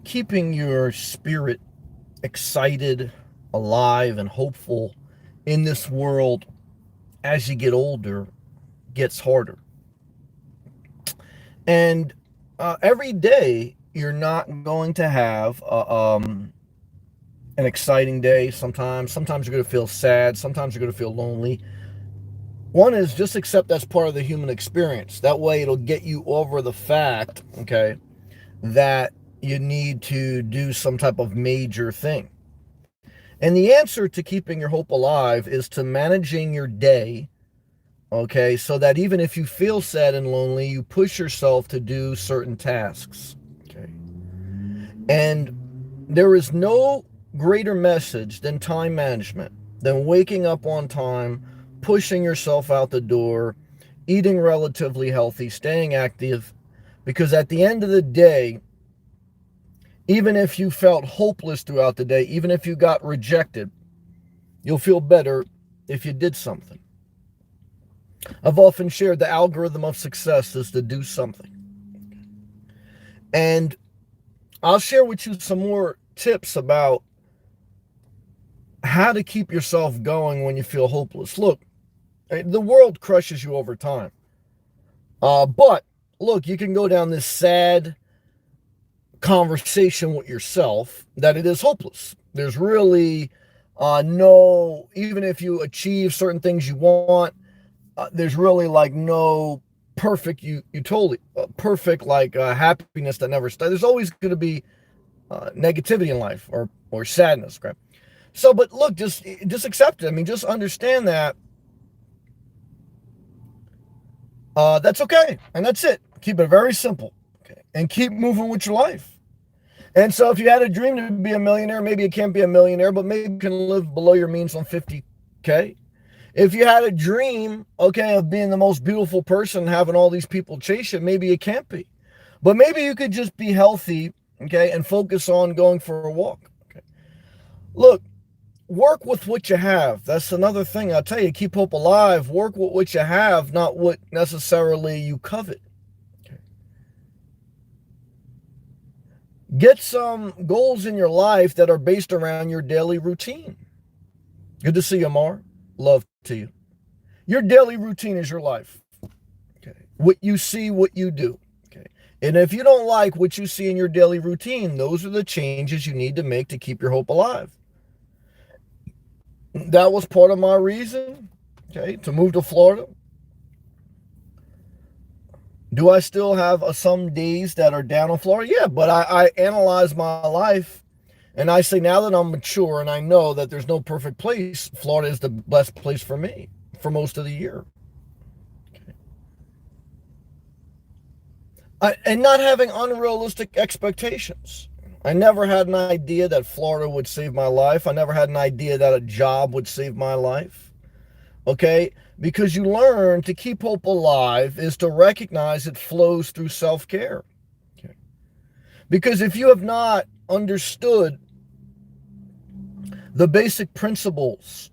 keeping your spirit excited, alive, and hopeful in this world as you get older gets harder. And every day, you're not going to have an exciting day sometimes. Sometimes you're going to feel sad. Sometimes you're going to feel lonely. One is just accept that's part of the human experience. That way, it'll get you over the fact, okay, that you need to do some type of major thing. And the answer to keeping your hope alive is to managing your day, okay, so that even if you feel sad and lonely, you push yourself to do certain tasks, okay. And there is no greater message than time management, than waking up on time, pushing yourself out the door, eating relatively healthy, staying active, because at the end of the day, even if you felt hopeless throughout the day, even if you got rejected, you'll feel better if you did something. I've often shared the algorithm of success is to do something. And I'll share with you some more tips about how to keep yourself going when you feel hopeless. Look, the world crushes you over time. But look, you can go down this sad conversation with yourself that it is hopeless. There's really no, even if you achieve certain things you want, there's really like no perfect, you totally perfect like happiness that never stops. There's always going to be negativity in life or sadness, right? So, but look, just accept it. I mean, just understand that that's okay, and that's it. Keep it very simple, okay, and keep moving with your life. And so, if you had a dream to be a millionaire, maybe you can't be a millionaire, but maybe you can live below your means on 50K. If you had a dream, okay, of being the most beautiful person, having all these people chase you, maybe you can't be. But maybe you could just be healthy, okay, and focus on going for a walk. Okay. Look, work with what you have. That's another thing I'll tell you. Keep hope alive. Work with what you have, not what necessarily you covet. Okay. Get some goals in your life that are based around your daily routine. Good to see you, Mar. Love to you. Your daily routine is your life. Okay. What you see, what you do. Okay. And if you don't like what you see in your daily routine, those are the changes you need to make to keep your hope alive. That was part of my reason, okay, to move to Florida. Do I still have some days that are down in Florida? Yeah, but I analyze my life and I say now that I'm mature and I know that there's no perfect place, Florida is the best place for me for most of the year. And not having unrealistic expectations. I never had an idea that Florida would save my life. I never had an idea that a job would save my life. Okay? Because you learn to keep hope alive is to recognize it flows through self-care. Okay? Because if you have not understood the basic principles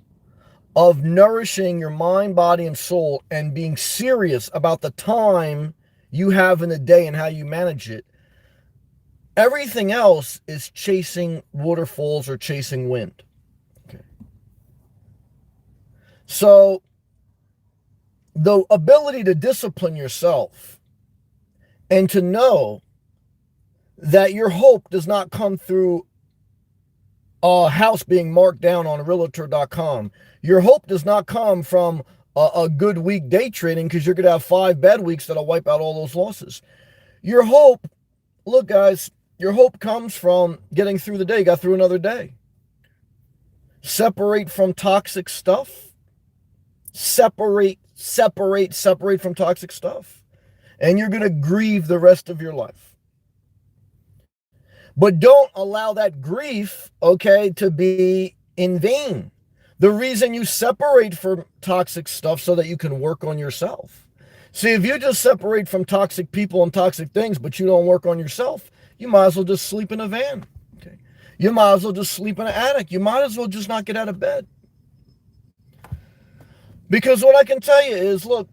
of nourishing your mind, body, and soul and being serious about the time you have in the day and how you manage it, everything else is chasing waterfalls or chasing wind. Okay. So the ability to discipline yourself and to know that your hope does not come through a house being marked down on realtor.com. Your hope does not come from a good week day trading because you're going to have 5 bad weeks that'll wipe out all those losses. Your hope, look guys, your hope comes from getting through the day, got through another day. Separate from toxic stuff. Separate from toxic stuff. And you're going to grieve the rest of your life. But don't allow that grief, okay, to be in vain. The reason you separate from toxic stuff so that you can work on yourself. See, if you just separate from toxic people and toxic things, but you don't work on yourself, you might as well just sleep in a van. Okay. You might as well just sleep in an attic. You might as well just not get out of bed. Because what I can tell you is, look,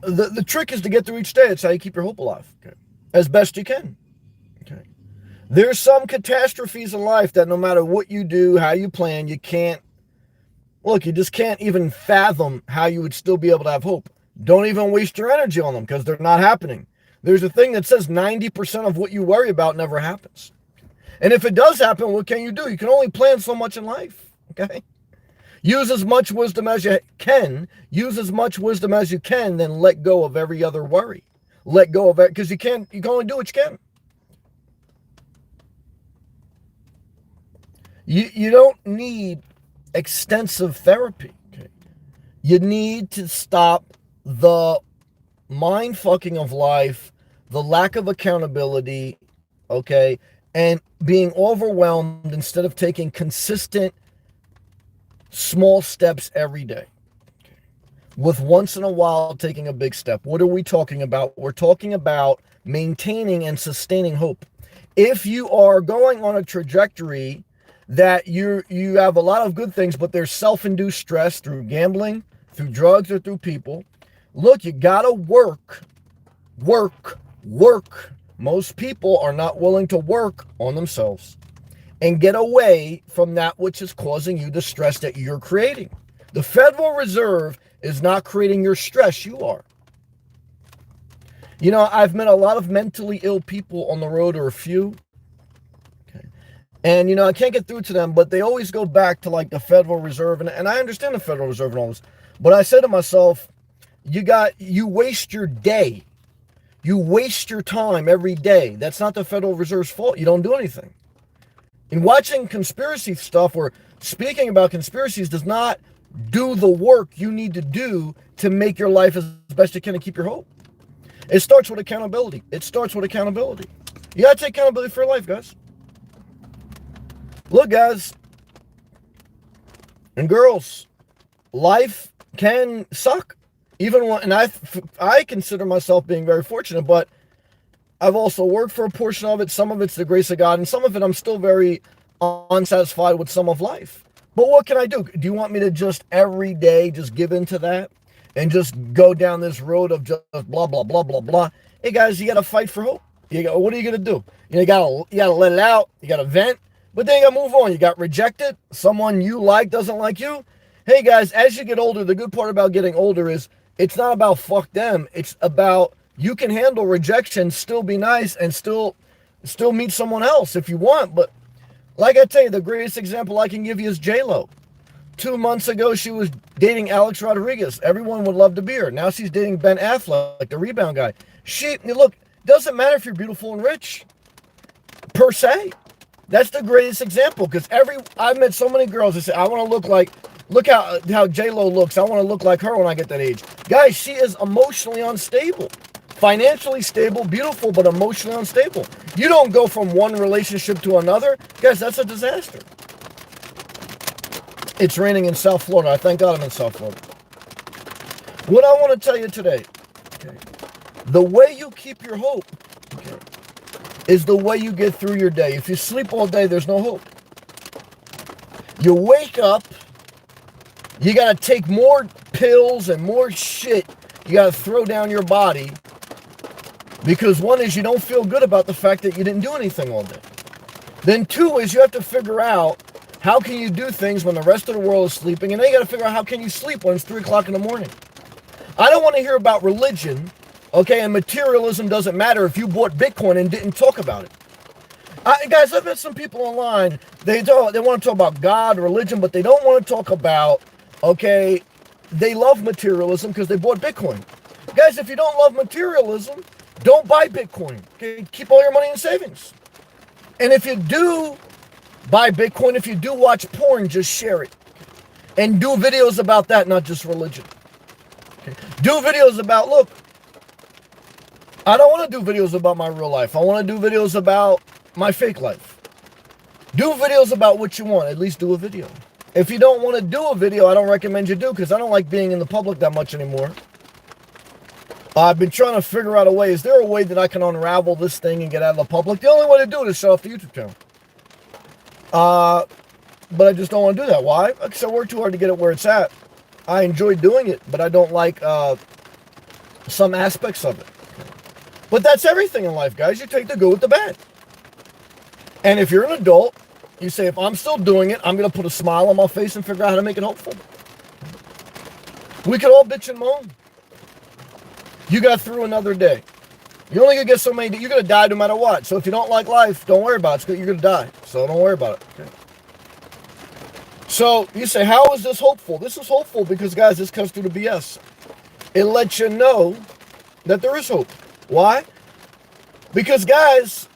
the trick is to get through each day. It's how you keep your hope alive. Okay. as best you can. Okay. There's some catastrophes in life that no matter what you do, how you plan, you can't, look, you just can't even fathom how you would still be able to have hope. Don't even waste your energy on them because they're not happening. There's a thing that says 90% of what you worry about never happens. And if it does happen, what can you do? You can only plan so much in life, okay? Use as much wisdom as you can. Use as much wisdom as you can, then let go of every other worry. Let go of it, because you can only do what you can. You don't need extensive therapy. Okay? You need to stop the mind fucking of life, the lack of accountability, okay, and being overwhelmed instead of taking consistent small steps every day. Okay. With once in a while taking a big step. What are we talking about? We're talking about maintaining and sustaining hope. If you are going on a trajectory that you have a lot of good things, but there's self-induced stress through gambling, through drugs, or through people, look, you gotta work. Most people are not willing to work on themselves and get away from that which is causing you the stress that you're creating. The Federal Reserve is not creating your stress, you are. You know, I've met a lot of mentally ill people on the road, or a few. Okay. And, you know, I can't get through to them, but they always go back to like the Federal Reserve. And I understand the Federal Reserve and all this. But I say to myself, you waste your day. You waste your time every day. That's not the Federal Reserve's fault. You don't do anything. And watching conspiracy stuff or speaking about conspiracies does not do the work you need to do to make your life as best you can and keep your hope. It starts with accountability. You gotta take accountability for your life, guys. Look, guys and girls, life can suck. Even when, and I consider myself being very fortunate, but I've also worked for a portion of it. Some of it's the grace of God, and some of it I'm still very unsatisfied with some of life. But what can I do? Do you want me to just every day just give into that and just go down this road of just blah, blah, blah, blah, blah? Hey, guys, you got to fight for hope. What are you going to do? You got to let it out. You got to vent. But then you got to move on. You got rejected. Someone you like doesn't like you. Hey, guys, as you get older, the good part about getting older is it's not about fuck them. It's about you can handle rejection, still be nice, and still meet someone else if you want. But like I tell you, the greatest example I can give you is J-Lo. 2 months ago, she was dating Alex Rodriguez. Everyone would love to be her. Now she's dating Ben Affleck, the rebound guy. Look, doesn't matter if you're beautiful and rich, per se. That's the greatest example, because I've met so many girls that say, I want to look how J-Lo looks. I want to look like her when I get that age. Guys, she is emotionally unstable. Financially stable, beautiful, but emotionally unstable. You don't go from one relationship to another. Guys, that's a disaster. It's raining in South Florida. I thank God I'm in South Florida. What I want to tell you today, okay, the way you keep your hope, okay, is the way you get through your day. If you sleep all day, there's no hope. You wake up, you got to take more pills and more shit you got to throw down your body, because one is you don't feel good about the fact that you didn't do anything all day. Then two is you have to figure out how can you do things when the rest of the world is sleeping, and then you got to figure out how can you sleep when it's 3 o'clock in the morning. I don't want to hear about religion, okay, and materialism doesn't matter if you bought Bitcoin and didn't talk about it. Guys, I've met some people online, they want to talk about God, religion, but they don't want to talk about, okay, they love materialism because they bought Bitcoin. Guys, if you don't love materialism, don't buy Bitcoin. Okay? Keep all your money in savings. And if you do buy Bitcoin, if you do watch porn, just share it. And do videos about that, not just religion. Okay? Do videos about, look, I don't want to do videos about my real life. I want to do videos about my fake life. Do videos about what you want. At least do a video. If you don't want to do a video, I don't recommend you do, because I don't like being in the public that much anymore. I've been trying to figure out a way. Is there a way that I can unravel this thing and get out of the public? The only way to do it is shut off the YouTube channel. But I just don't want to do that. Why? Because I work too hard to get it where it's at. I enjoy doing it, but I don't like some aspects of it. But that's everything in life, guys. You take the good with the bad. And if you're an adult, you say, if I'm still doing it, I'm going to put a smile on my face and figure out how to make it hopeful. We could all bitch and moan. You got through another day. You're only going to get so many days. You're going to die no matter what. So if you don't like life, don't worry about it. You're going to die. So don't worry about it. Okay? So you say, how is this hopeful? This is hopeful because, guys, this comes through the BS. It lets you know that there is hope. Why? Because, guys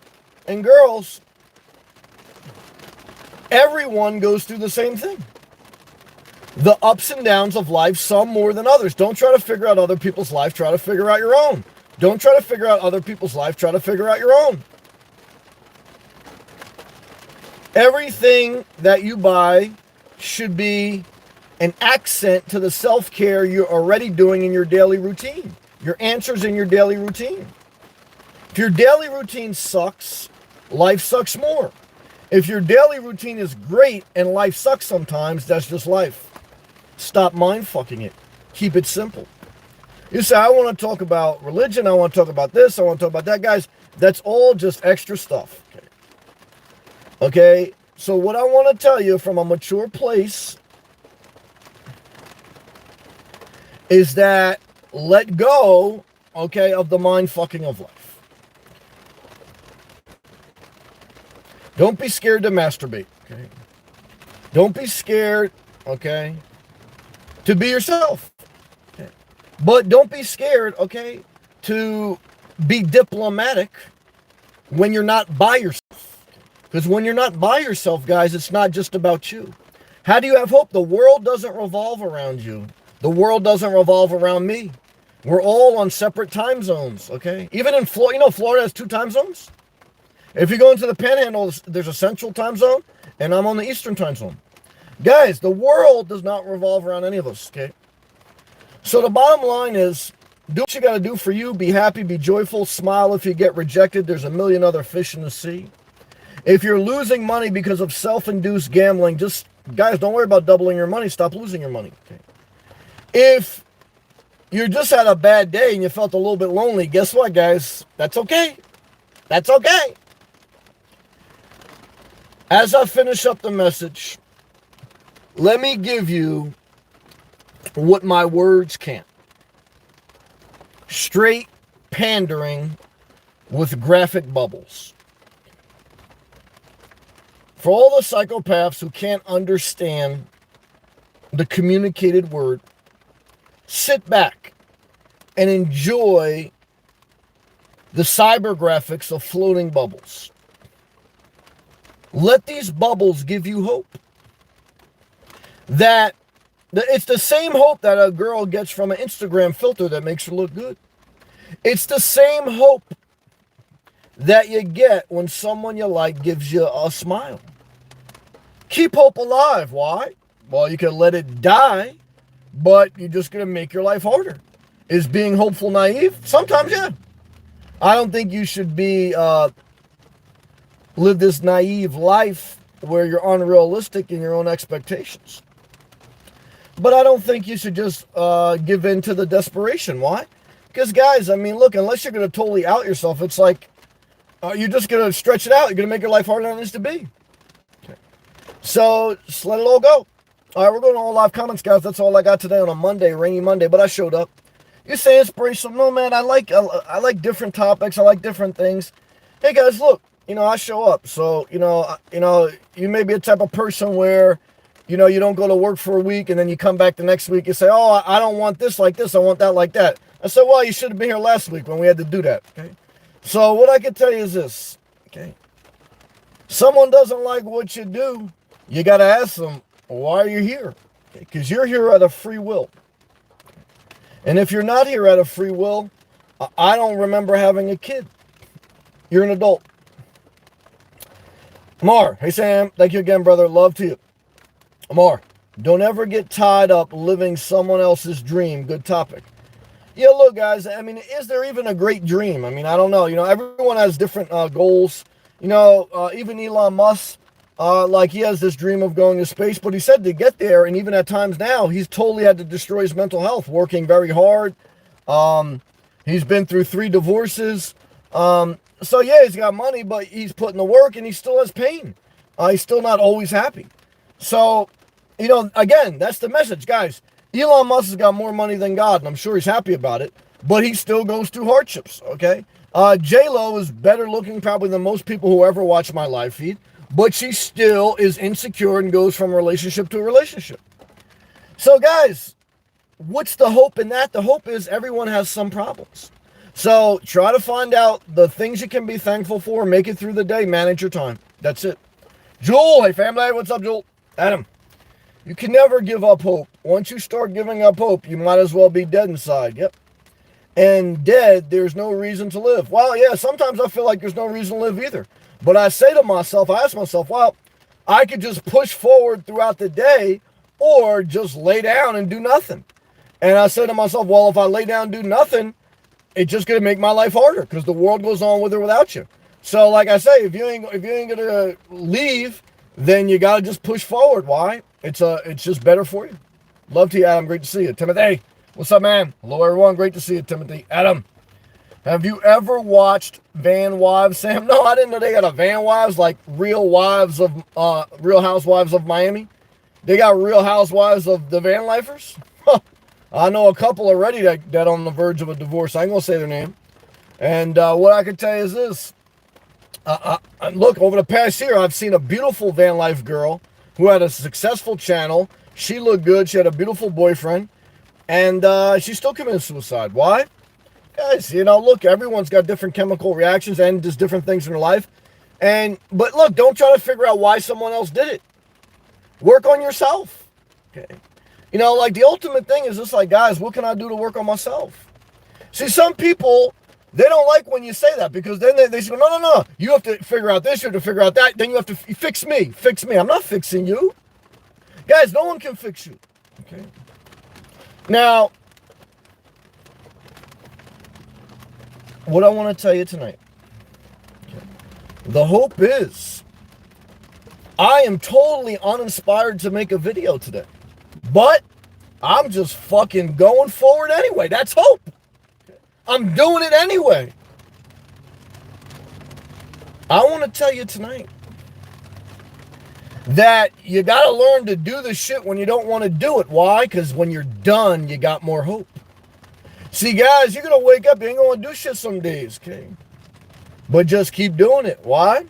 and girls, everyone goes through the same thing. The ups and downs of life, some more than others. Don't try to figure out other people's life. Try to figure out your own. Don't try to figure out other people's life. Try to figure out your own. Everything that you buy should be an accent to the self-care you're already doing in your daily routine. Your answers in your daily routine. If your daily routine sucks, life sucks more. If your daily routine is great and life sucks sometimes, that's just life. Stop mind fucking it. Keep it simple. You say, I want to talk about religion, I want to talk about this, I want to talk about that. Guys, that's all just extra stuff. Okay? So what I want to tell you from a mature place is that let go, okay, of the mind fucking of life. Don't be scared to masturbate, okay? Don't be scared, okay, to be yourself. Okay? But don't be scared, okay, to be diplomatic when you're not by yourself. Because when you're not by yourself, guys, it's not just about you. How do you have hope? The world doesn't revolve around you. The world doesn't revolve around me. We're all on separate time zones, okay? Even in Florida, you know, Florida has 2 time zones. If you go into the Panhandle, there's a central time zone, and I'm on the eastern time zone. Guys, the world does not revolve around any of us, okay? So the bottom line is, do what you got to do for you. Be happy, be joyful, smile if you get rejected. There's a million other fish in the sea. If you're losing money because of self-induced gambling, just, guys, don't worry about doubling your money. Stop losing your money, okay? If you just had a bad day and you felt a little bit lonely, guess what, guys? That's okay. That's okay. As I finish up the message, let me give you what my words can't. Straight pandering with graphic bubbles. For all the psychopaths who can't understand the communicated word, sit back and enjoy the cyber graphics of floating bubbles. Let these bubbles give you hope. That it's the same hope that a girl gets from an Instagram filter that makes her look good. It's the same hope that you get when someone you like gives you a smile. Keep hope alive. Why? Well, you can let it die, but you're just going to make your life harder. Is being hopeful naive? Sometimes, yeah. I don't think you should be live this naive life where you're unrealistic in your own expectations. But I don't think you should just give in to the desperation. Why? Because, guys, I mean, look, unless you're going to totally out yourself, it's like you're just going to stretch it out. You're going to make your life harder than it needs to be. Okay. So just let it all go. All right, we're going to all live comments, guys. That's all I got today on a Monday, rainy Monday, but I showed up. You say inspirational. No, man, I like different topics. I like different things. Hey, guys, look, you know, I show up. So, you may be a type of person where, you know, you don't go to work for a week and then you come back the next week and say, oh, I don't want this like this. I want that like that. I said, well, you should have been here last week when we had to do that. Okay. So what I can tell you is this. Okay. Someone doesn't like what you do. You got to ask them, why are you here? Because you're here out of free will. And if you're not here out of free will, I don't remember having a kid. You're an adult. Amar, hey Sam, thank you again, brother. Love to you. Amar, don't ever get tied up living someone else's dream. Good topic. Yeah, look, guys, I mean, is there even a great dream? I mean, I don't know. You know, everyone has different goals. You know, even Elon Musk, like he has this dream of going to space, but he said to get there, and even at times now, he's totally had to destroy his mental health, working very hard. He's been through 3 divorces. So yeah, he's got money, but he's putting the work and he still has pain. He's still not always happy. So, again, that's the message, guys. Elon Musk has got more money than God, and I'm sure he's happy about it, but he still goes through hardships, okay? J-Lo is better looking probably than most people who ever watch my live feed, but she still is insecure and goes from relationship to relationship. So, guys, what's the hope in that? The hope is everyone has some problems. So try to find out the things you can be thankful for, make it through the day, manage your time. That's it. Jewel, hey family, what's up, Jewel? Adam, you can never give up hope. Once you start giving up hope, you might as well be dead inside. Yep. And dead, there's no reason to live. Well, yeah, sometimes I feel like there's no reason to live either. But I say to myself, I ask myself, well, I could just push forward throughout the day or just lay down and do nothing. And I say to myself, well, if I lay down and do nothing, it's just gonna make my life harder because the world goes on with or without you. So, like I say, if you ain't gonna leave, then you gotta just push forward. Why? It's just better for you. Love to you, Adam. Great to see you, Timothy. What's up, man? Hello, everyone. Great to see you, Timothy. Adam, have you ever watched Van Wives, Sam? No, I didn't know they got a Van Wives, like Real Housewives of Miami. They got Real Housewives of the Van Lifers. I know a couple already that on the verge of a divorce. I ain't gonna say their name. And what I can tell you is this. Look, over the past year, I've seen a beautiful van life girl who had a successful channel. She looked good. She had a beautiful boyfriend. And she still committed suicide. Why? Guys, look, everyone's got different chemical reactions and just different things in their life. But look, don't try to figure out why someone else did it. Work on yourself. Okay. Like the ultimate thing is just like, guys, what can I do to work on myself? See, some people, they don't like when you say that because then they say, no. You have to figure out this, you have to figure out that. Then you have to fix me. I'm not fixing you. Guys, no one can fix you. Okay. Now, what I want to tell you tonight. Okay. The hope is, I am totally uninspired to make a video today. But I'm just fucking going forward anyway. That's hope. I'm doing it anyway. I want to tell you tonight that you got to learn to do the shit when you don't want to do it. Why? Because when you're done, you got more hope. See, guys, you're going to wake up, you ain't going to do shit some days, okay? But just keep doing it. Why?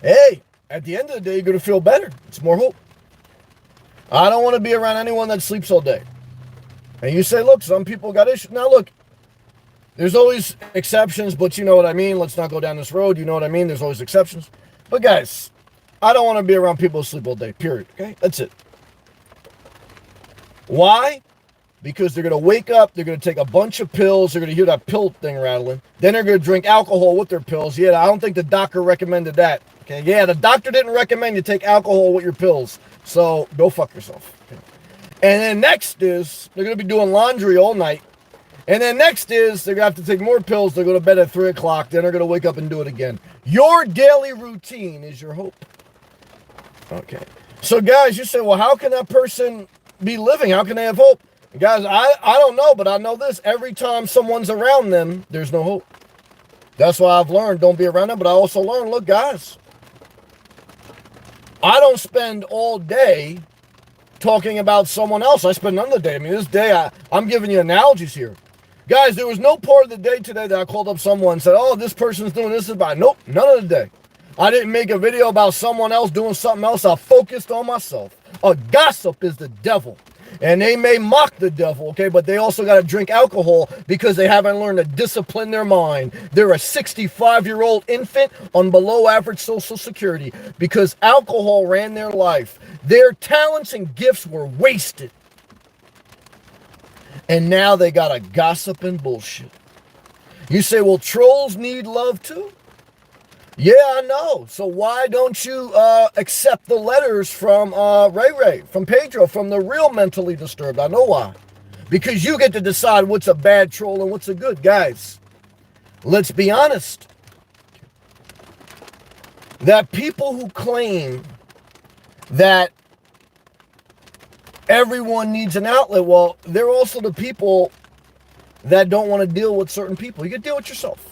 Hey, at the end of the day, you're going to feel better. It's more hope. I don't want to be around anyone that sleeps all day. And you say, look, some people got issues. Now, look, there's always exceptions, but you know what I mean. Let's not go down this road. You know what I mean? There's always exceptions. But, guys, I don't want to be around people who sleep all day, period. Okay? That's it. Why? Because they're going to wake up, they're going to take a bunch of pills, they're going to hear that pill thing rattling. Then they're going to drink alcohol with their pills. Yeah, I don't think the doctor recommended that. Okay? Yeah, the doctor didn't recommend you take alcohol with your pills. So go fuck yourself. Okay. And then next is they're going to be doing laundry all night. And then next is they're going to have to take more pills. They'll go to bed at 3 o'clock. Then they're going to wake up and do it again. Your daily routine is your hope. Okay. So guys, you say, well, how can that person be living? How can they have hope? And guys, I don't know, but I know this. Every time someone's around them, there's no hope. That's why I've learned don't be around them. But I also learned, look, guys, I don't spend all day talking about someone else. I spend none of the day. I mean, this day, I'm giving you analogies here. Guys, there was no part of the day today that I called up someone and said, oh, this person's doing this about. Nope, none of the day. I didn't make a video about someone else doing something else. I focused on myself. A gossip is the devil. And they may mock the devil, okay, but they also got to drink alcohol because they haven't learned to discipline their mind. They're a 65-year-old infant on below average Social Security because alcohol ran their life. Their talents and gifts were wasted. And now they got to gossip and bullshit. You say, well, trolls need love too? Yeah, I know. So why don't you accept the letters from Ray, from Pedro, from the real mentally disturbed? I know why. Because you get to decide what's a bad troll and what's a good. Guys, let's be honest. That people who claim that everyone needs an outlet, well, they're also the people that don't want to deal with certain people. You can deal with yourself.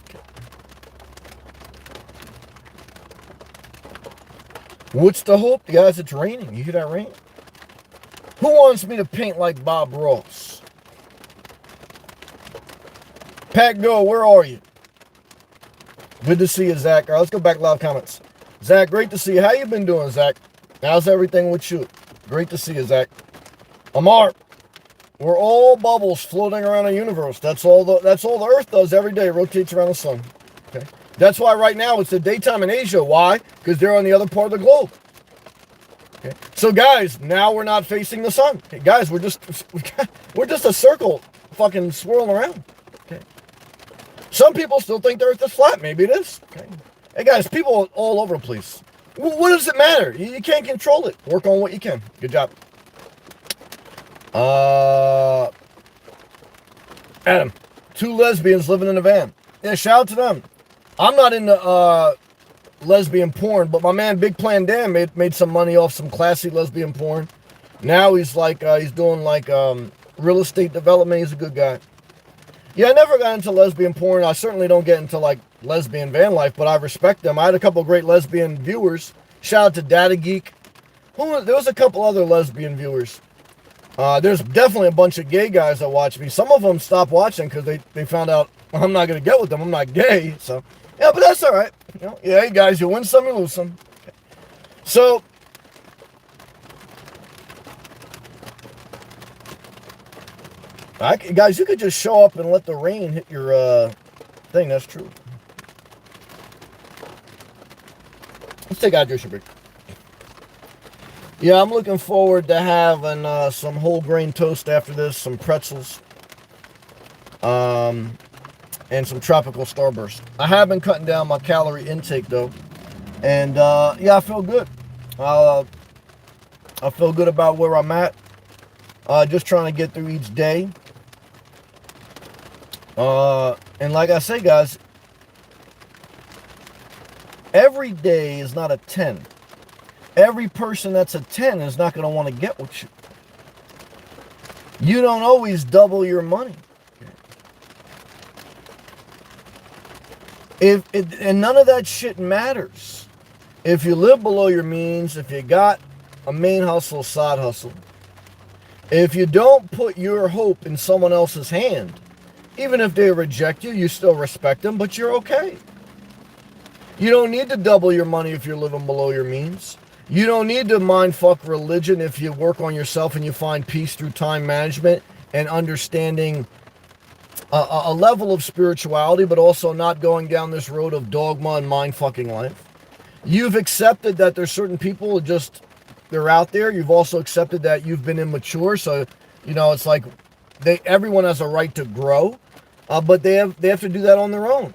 What's the hope? Guys, it's raining. You hear that rain? Who wants me to paint like Bob Ross? Pat Go, where are you? Good to see you, Zach. All right, let's go back live comments. Zach, great to see you. How you been doing, Zach? How's everything with you? Great to see you, Zach. Amar, we're all bubbles floating around the universe. That's all the Earth does every day. It rotates around the sun. Okay. That's why right now it's the daytime in Asia. Why? Because they're on the other part of the globe. Okay. So guys, now we're not facing the sun. Okay, guys, we're just a circle fucking swirling around. Okay. Some people still think the Earth is flat. Maybe it is. Okay. Hey guys, people all over the place. What does it matter? You can't control it. Work on what you can. Good job. Adam, 2 lesbians living in a van. Yeah, shout out to them. I'm not into lesbian porn, but my man Big Plan Dan made some money off some classy lesbian porn. Now he's like he's doing like real estate development. He's a good guy. Yeah, I never got into lesbian porn. I certainly don't get into like lesbian van life, but I respect them. I had a couple of great lesbian viewers. Shout out to Data Geek. There was a couple other lesbian viewers. There's definitely a bunch of gay guys that watch me. Some of them stopped watching because they found out I'm not going to get with them. I'm not gay. So, yeah, but that's all right. You know, yeah, hey, guys, you win some, you lose some. Okay. So, guys, you could just show up and let the rain hit your thing. That's true. Let's take a hydration break. Yeah, I'm looking forward to having some whole grain toast after this, some pretzels, and some tropical Starburst. I have been cutting down my calorie intake though, and yeah, I feel good. I feel good about where I'm at. Just trying to get through each day. And like I say, guys, every day is not a 10. Every person that's a 10 is not going to want to get with you. You don't always double your money. And none of that shit matters. If you live below your means, if you got a main hustle, side hustle, if you don't put your hope in someone else's hand, even if they reject you, you still respect them, but you're okay. You don't need to double your money if you're living below your means. You don't need to mind fuck religion if you work on yourself and you find peace through time management and understanding a level of spirituality, but also not going down this road of dogma and mind fucking life. You've accepted that there's certain people they're out there. You've also accepted that you've been immature. So, you know, it's like everyone has a right to grow, but they have to do that on their own.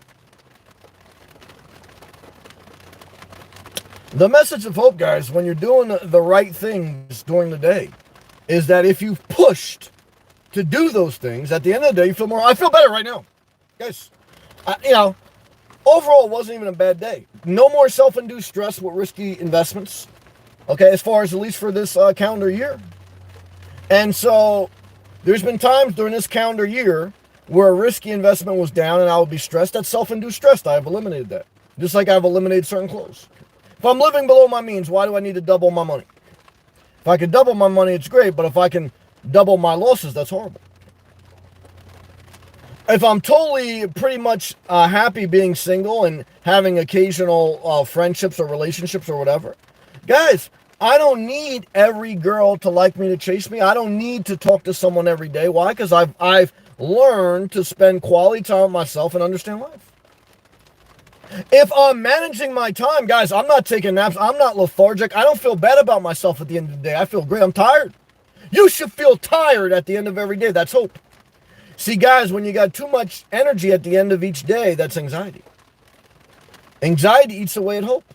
The message of hope, guys, when you're doing the right things during the day, is that if you've pushed to do those things, at the end of the day, you feel more. I feel better right now, guys. You know, overall, it wasn't even a bad day. No more self-induced stress with risky investments. Okay, as far as at least for this calendar year. And so, there's been times during this calendar year where a risky investment was down and I would be stressed. That's self-induced stress. I've eliminated that. Just like I've eliminated certain clothes. If I'm living below my means, why do I need to double my money? If I can double my money, it's great, but if I can double my losses, that's horrible. If I'm totally pretty much happy being single and having occasional friendships or relationships or whatever, guys, I don't need every girl to like me, to chase me. I don't need to talk to someone every day. Why? Because I've learned to spend quality time with myself and understand life. If I'm managing my time, guys, I'm not taking naps. I'm not lethargic. I don't feel bad about myself at the end of the day. I feel great. I'm tired. You should feel tired at the end of every day. That's hope. See, guys, when you got too much energy at the end of each day, that's anxiety. Anxiety eats away at hope.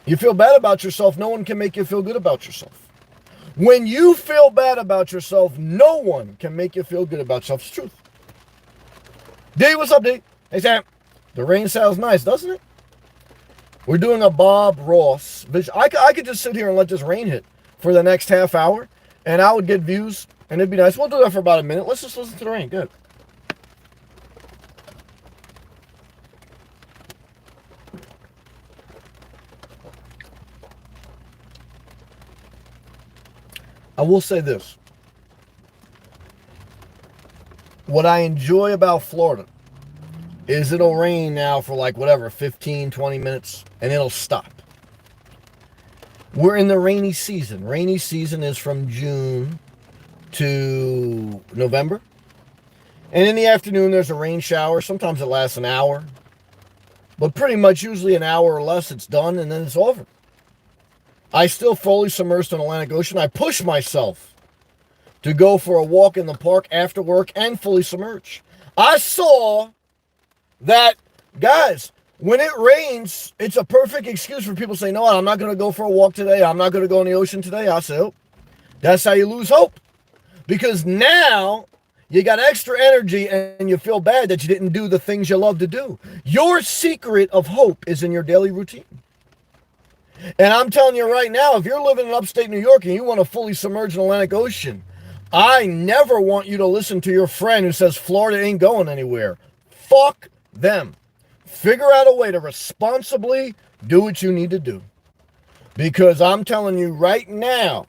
You feel bad about yourself, no one can make you feel good about yourself. When you feel bad about yourself, no one can make you feel good about yourself. It's the truth. D, what's up, D? Hey, Sam. The rain sounds nice, doesn't it? We're doing a Bob Ross. I could just sit here and let this rain hit for the next half hour, and I would get views, and it'd be nice. We'll do that for about a minute. Let's just listen to the rain. Good. I will say this. What I enjoy about Florida is it'll rain now for like whatever, 15, 20 minutes, and it'll stop. We're in the rainy season. Rainy season is from June to November. And in the afternoon, there's a rain shower. Sometimes it lasts an hour. But pretty much usually an hour or less, it's done, and then it's over. I still fully submerged in the Atlantic Ocean. I push myself to go for a walk in the park after work and fully submerge. I saw that, guys, when it rains, it's a perfect excuse for people to say, no, I'm not going to go for a walk today. I'm not going to go in the ocean today. I say, oh, that's how you lose hope. Because now you got extra energy and you feel bad that you didn't do the things you love to do. Your secret of hope is in your daily routine. And I'm telling you right now, if you're living in upstate New York and you want to fully submerge in the Atlantic Ocean, I never want you to listen to your friend who says Florida ain't going anywhere. Fuck them. Figure out a way to responsibly do what you need to do. Because I'm telling you right now,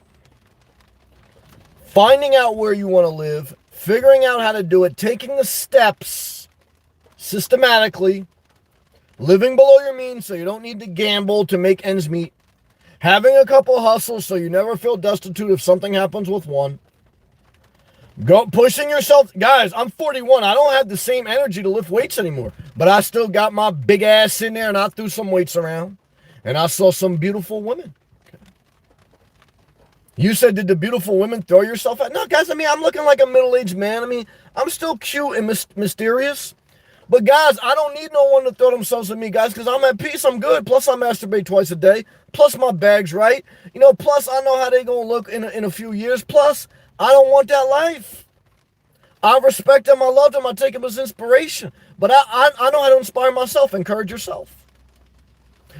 finding out where you want to live, figuring out how to do it, taking the steps systematically, living below your means so you don't need to gamble to make ends meet, having a couple hustles so you never feel destitute if something happens with one, go pushing yourself. Guys, I'm 41. I don't have the same energy to lift weights anymore, but I still got my big ass in there and I threw some weights around and I saw some beautiful women. You said, did the beautiful women throw yourself at? No, guys, I mean, I'm looking like a middle-aged man. I mean, I'm still cute and mysterious. But, guys, I don't need no one to throw themselves at me, guys, because I'm at peace. I'm good. Plus, I masturbate twice a day. Plus, my bag's right. You know, plus, I know how they going to look in a few years. Plus, I don't want that life. I respect them. I love them. I take them as inspiration. But I know how to inspire myself. Encourage yourself.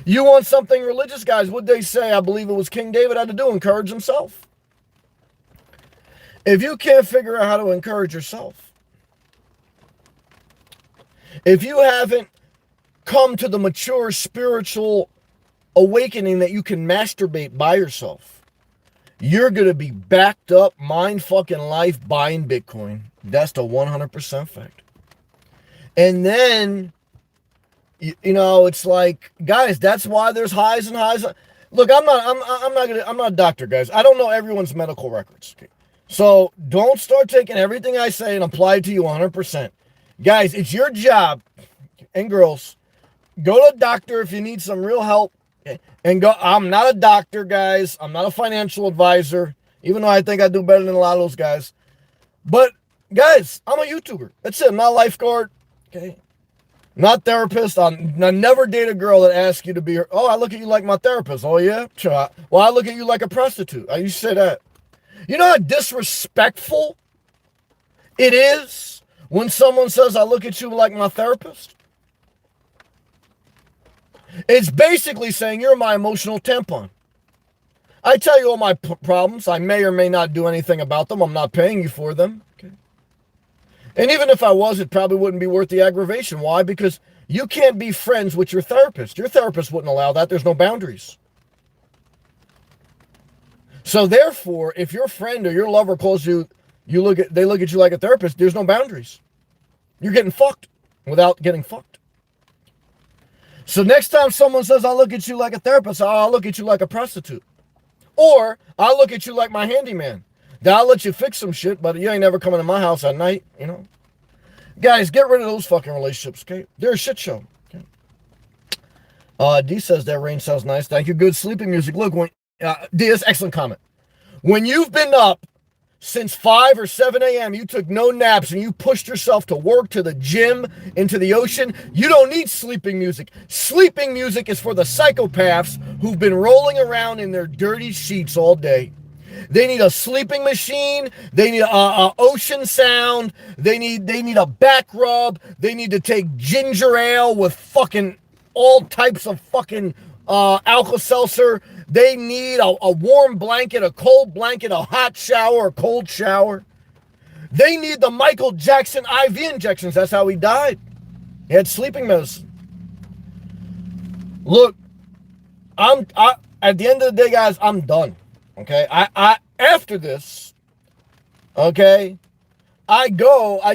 You want something religious, guys? What'd they say? I believe it was King David had to do, encourage himself. If you can't figure out how to encourage yourself, if you haven't come to the mature spiritual awakening that you can masturbate by yourself, you're going to be backed up mind fucking life buying Bitcoin. That's the 100% fact. And then, you know, it's like, guys, that's why there's highs and highs. Look, I'm not a doctor, guys. I don't know everyone's medical records. Okay? So don't start taking everything I say and apply it to you 100%. Guys, it's your job, and girls, go to a doctor if you need some real help. And go, I'm not a doctor, guys. I'm not a financial advisor, even though I think I do better than a lot of those guys. But, guys, I'm a YouTuber. That's it. I'm not a lifeguard. Okay. Not therapist. I never date a girl that asks you to be her. Oh, I look at you like my therapist. Oh, yeah? Sure. Well, I look at you like a prostitute. I used to say that. You know how disrespectful it is when someone says, I look at you like my therapist? It's basically saying you're my emotional tampon. I tell you all my problems. I may or may not do anything about them. I'm not paying you for them. Okay. And even if I was, it probably wouldn't be worth the aggravation. Why? Because you can't be friends with your therapist. Your therapist wouldn't allow that. There's no boundaries. So therefore, if your friend or your lover calls you, they look at you like a therapist, there's no boundaries. You're getting fucked without getting fucked. So next time someone says, I look at you like a therapist, I'll look at you like a prostitute. Or I'll look at you like my handyman. Then I'll let you fix some shit, but you ain't never coming to my house at night, you know. Guys, get rid of those fucking relationships, okay? They're a shit show. Okay? D says that rain sounds nice. Thank you. Good sleeping music. Look, when D, that's excellent comment. When you've been up since 5 or 7 a.m., you took no naps and you pushed yourself to work, to the gym, into the ocean, you don't need sleeping music. Sleeping music is for the psychopaths who've been rolling around in their dirty sheets all day. They need a sleeping machine. They need a ocean sound. They need a back rub. They need to take ginger ale with fucking all types of fucking Alka-Seltzer. They need a warm blanket, a cold blanket, a hot shower, a cold shower. They need the Michael Jackson IV injections. That's how he died. He had sleeping medicine. Look, at the end of the day, guys, I'm done. Okay? after this, okay, I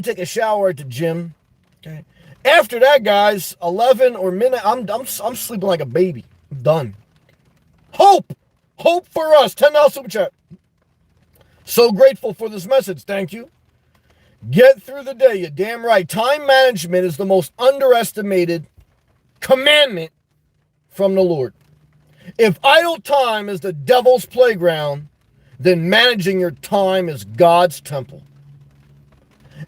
take a shower at the gym. Okay. After that, guys, 11 or midnight, I'm sleeping like a baby. I'm done. Hope for us. $10 super chat. So grateful for this message. Thank you. Get through the day. You're damn right. Time management is the most underestimated commandment from the Lord. If idle time is the devil's playground, then managing your time is God's temple.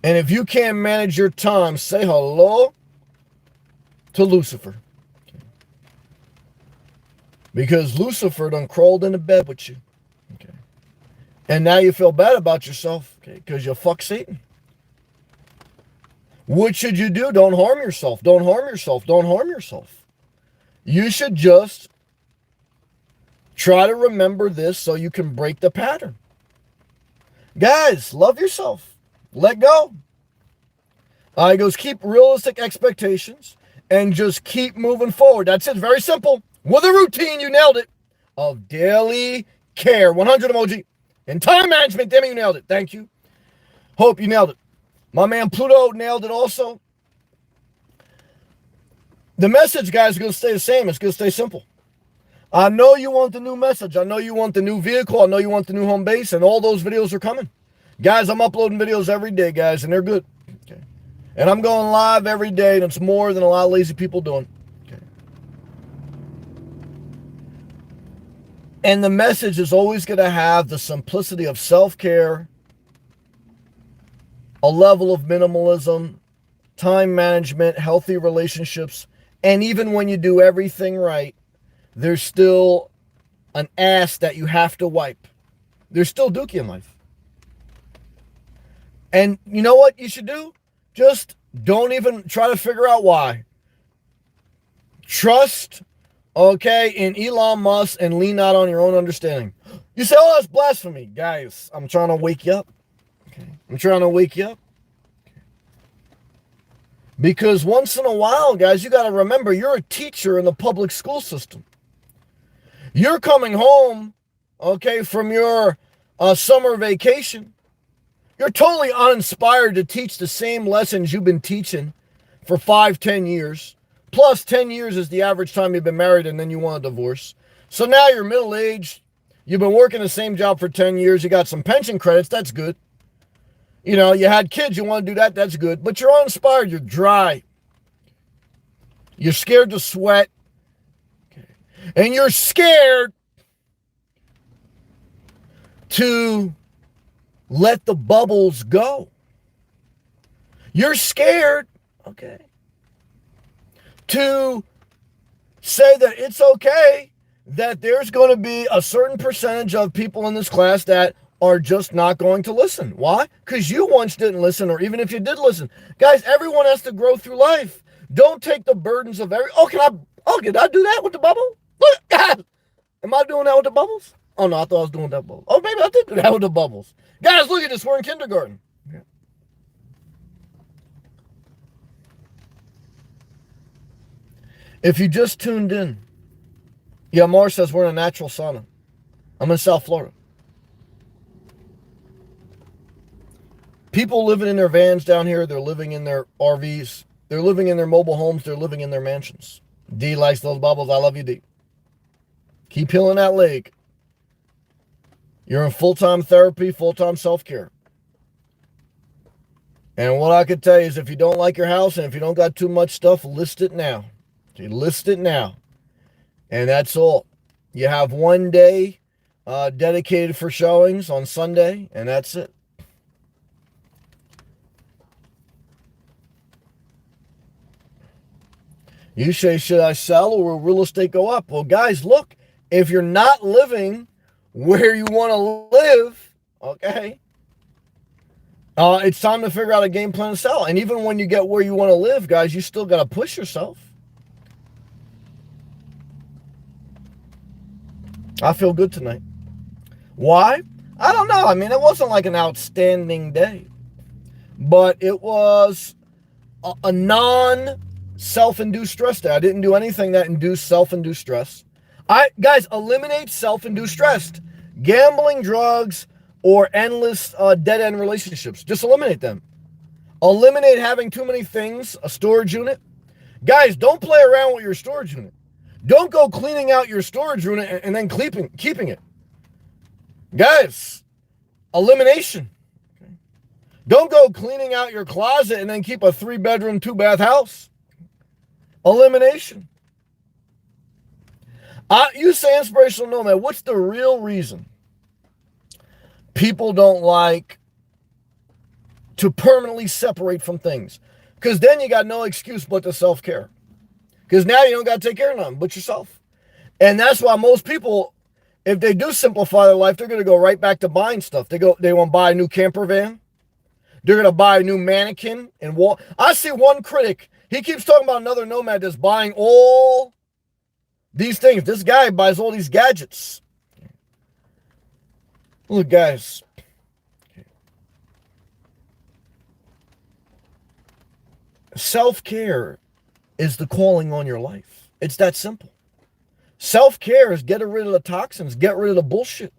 And if you can't manage your time, say hello to Lucifer. Because Lucifer done crawled into bed with you. Okay. And now you feel bad about yourself, okay, because you fuck Satan. What should you do? Don't harm yourself. Don't harm yourself. Don't harm yourself. You should just try to remember this so you can break the pattern. Guys, love yourself. Let go. He goes, keep realistic expectations and just keep moving forward. That's it. Very simple. With a routine, you nailed it, of daily care. 100 emoji. And time management, damn it, you nailed it. Thank you. Hope you nailed it. My man Pluto nailed it also. The message, guys, is going to stay the same. It's going to stay simple. I know you want the new message. I know you want the new vehicle. I know you want the new home base, and all those videos are coming. Guys, I'm uploading videos every day, guys, and they're good. Okay. And I'm going live every day, and it's more than a lot of lazy people doing. Okay. And the message is always going to have the simplicity of self-care, a level of minimalism, time management, healthy relationships, and even when you do everything right, there's still an ass that you have to wipe. There's still dookie in life. And you know what you should do? Just don't even try to figure out why. Trust, okay, in Elon Musk and lean not on your own understanding. You say, oh, that's blasphemy. Guys, I'm trying to wake you up. Okay. I'm trying to wake you up. Because once in a while, guys, you got to remember, you're a teacher in the public school system. You're coming home, okay, from your summer vacation. You're totally uninspired to teach the same lessons you've been teaching for 5-10 years. Plus 10 years is the average time you've been married and then you want a divorce. So now you're middle-aged. You've been working the same job for 10 years. You got some pension credits. That's good. You know, you had kids. You want to do that. That's good. But you're uninspired. You're dry. You're scared to sweat. Okay. And you're scared to let the bubbles go. You're scared, okay, to say that it's okay that there's going to be a certain percentage of people in this class that are just not going to listen. Why? Because you once didn't listen, or even if you did listen. Guys, everyone has to grow through life. Don't take the burdens of did I do that with the bubble? Look, God, am I doing that with the bubbles? Oh, no, I thought I was doing that bubble. Oh, maybe I did do that with the bubbles. Guys, look at this. We're in kindergarten. Yeah. If you just tuned in, yeah, Mars says we're in a natural sauna. I'm in South Florida. People living in their vans down here, they're living in their RVs, they're living in their mobile homes, they're living in their mansions. D likes those bubbles. I love you, D. Keep healing that leg. You're in full-time therapy, full-time self-care. And what I could tell you is if you don't like your house and if you don't got too much stuff, list it now. Okay, list it now. And that's all. You have one day dedicated for showings on Sunday, and that's it. You say, should I sell or will real estate go up? Well, guys, look, if you're not living where you want to live, okay, it's time to figure out a game plan to sell. And even when you get where you want to live, guys, you still got to push yourself. I feel good tonight. Why? I don't know. I mean, it wasn't like an outstanding day, but it was a non-self-induced stress day. I didn't do anything that induced self-induced stress. Guys, eliminate self-induced stress. Gambling, drugs, or endless dead-end relationships. Just eliminate them. Eliminate having too many things, a storage unit. Guys, don't play around with your storage unit. Don't go cleaning out your storage unit and then keeping it. Guys, elimination. Don't go cleaning out your closet and then keep a 3-bedroom, 2-bath house. Elimination. You say inspirational nomad. What's the real reason people don't like to permanently separate from things? Because then you got no excuse but to self-care. Because now you don't got to take care of nothing but yourself. And that's why most people, if they do simplify their life, they're going to go right back to buying stuff. They want to buy a new camper van. They're going to buy a new mannequin and wall. I see one critic. He keeps talking about another nomad that's buying all these things. This guy buys all these gadgets. Look, guys. Self-care is the calling on your life. It's that simple. Self-care is get rid of the toxins, get rid of the bullshit.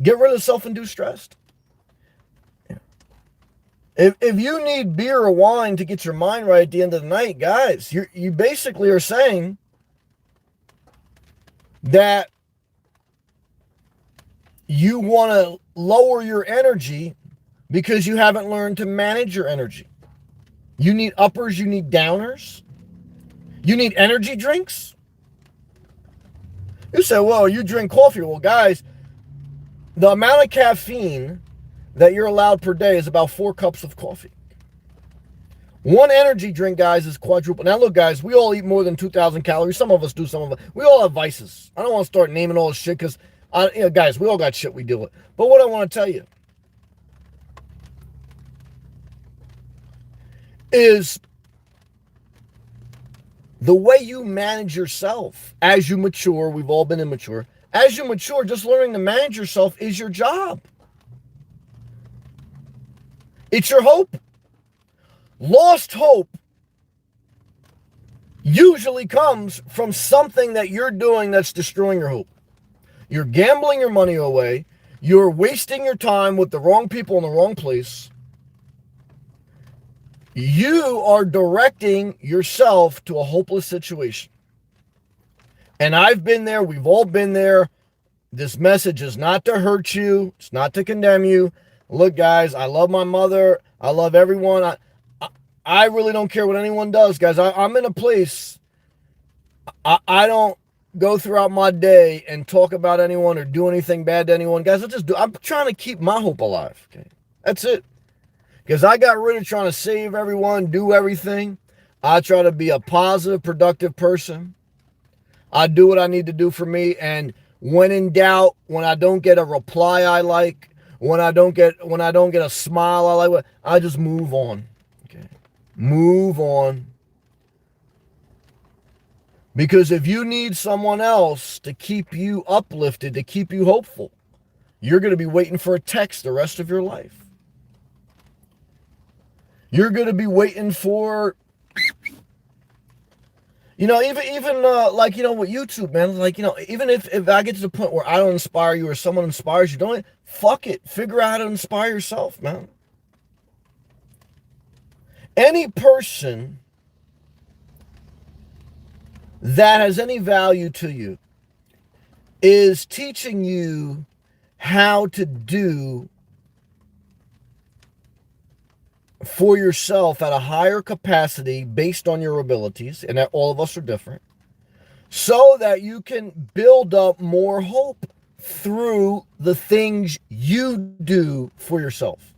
Get rid of self-induced stress. If you need beer or wine to get your mind right at the end of the night, guys, you basically are saying that you want to lower your energy because you haven't learned to manage your energy. You need uppers, you need downers. You need energy drinks. You say, well, you drink coffee. Well, guys, the amount of caffeine that you're allowed per day is about 4 cups of coffee. One energy drink, guys, is quadruple. Now, look, guys, we all eat more than 2,000 calories. Some of us do, some of us. We all have vices. I don't want to start naming all this shit because, guys, we all got shit we deal with. But what I want to tell you is the way you manage yourself as you mature. We've all been immature. As you mature, just learning to manage yourself is your job. It's your hope. Lost hope usually comes from something that you're doing that's destroying your hope. You're gambling your money away. You're wasting your time with the wrong people in the wrong place. You are directing yourself to a hopeless situation. And I've been there. We've all been there. This message is not to hurt you. It's not to condemn you. Look, guys, I love my mother. I love everyone. I really don't care what anyone does, guys. I'm in a place. I don't go throughout my day and talk about anyone or do anything bad to anyone. Guys, I'm trying to keep my hope alive. Okay, that's it. Because I got rid of trying to save everyone, do everything. I try to be a positive, productive person. I do what I need to do for me. And when in doubt, when I don't get a reply I like, when I don't get a smile I like, I just move on. Okay, move on. Because if you need someone else to keep you uplifted, to keep you hopeful, you're going to be waiting for a text the rest of your life. You're going to be waiting for, even with YouTube, man, even if I get to the point where I don't inspire you or someone inspires you, don't, fuck it. Figure out how to inspire yourself, man. Any person that has any value to you is teaching you how to do for yourself at a higher capacity based on your abilities, and that all of us are different, so that you can build up more hope through the things you do for yourself.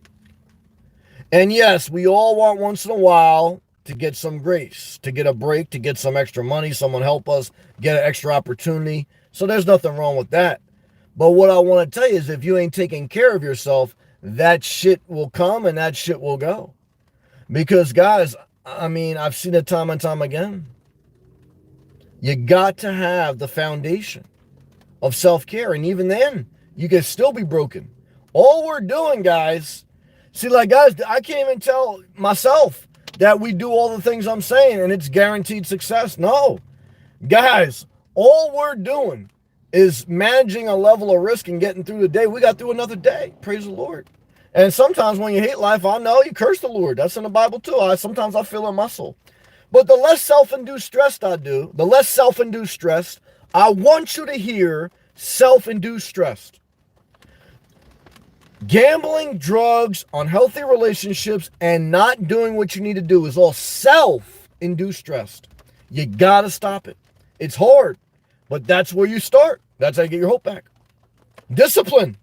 And yes, we all want once in a while to get some grace, to get a break, to get some extra money, someone help us, get an extra opportunity. So there's nothing wrong with that. But what I want to tell you is if you ain't taking care of yourself, that shit will come and that shit will go. Because, guys, I've seen it time and time again. You got to have the foundation of self-care. And even then, you can still be broken. All we're doing, guys, guys, I can't even tell myself that we do all the things I'm saying and it's guaranteed success. No. Guys, all we're doing is managing a level of risk and getting through the day. We got through another day. Praise the Lord. And sometimes when you hate life, I know you curse the Lord. That's in the Bible too. Sometimes I feel in my soul. But the less self-induced stressed I do, the less self-induced stressed, I want you to hear self-induced stressed. Gambling, drugs, unhealthy relationships, and not doing what you need to do is all self-induced stressed. You got to stop it. It's hard, but that's where you start. That's how you get your hope back. Discipline.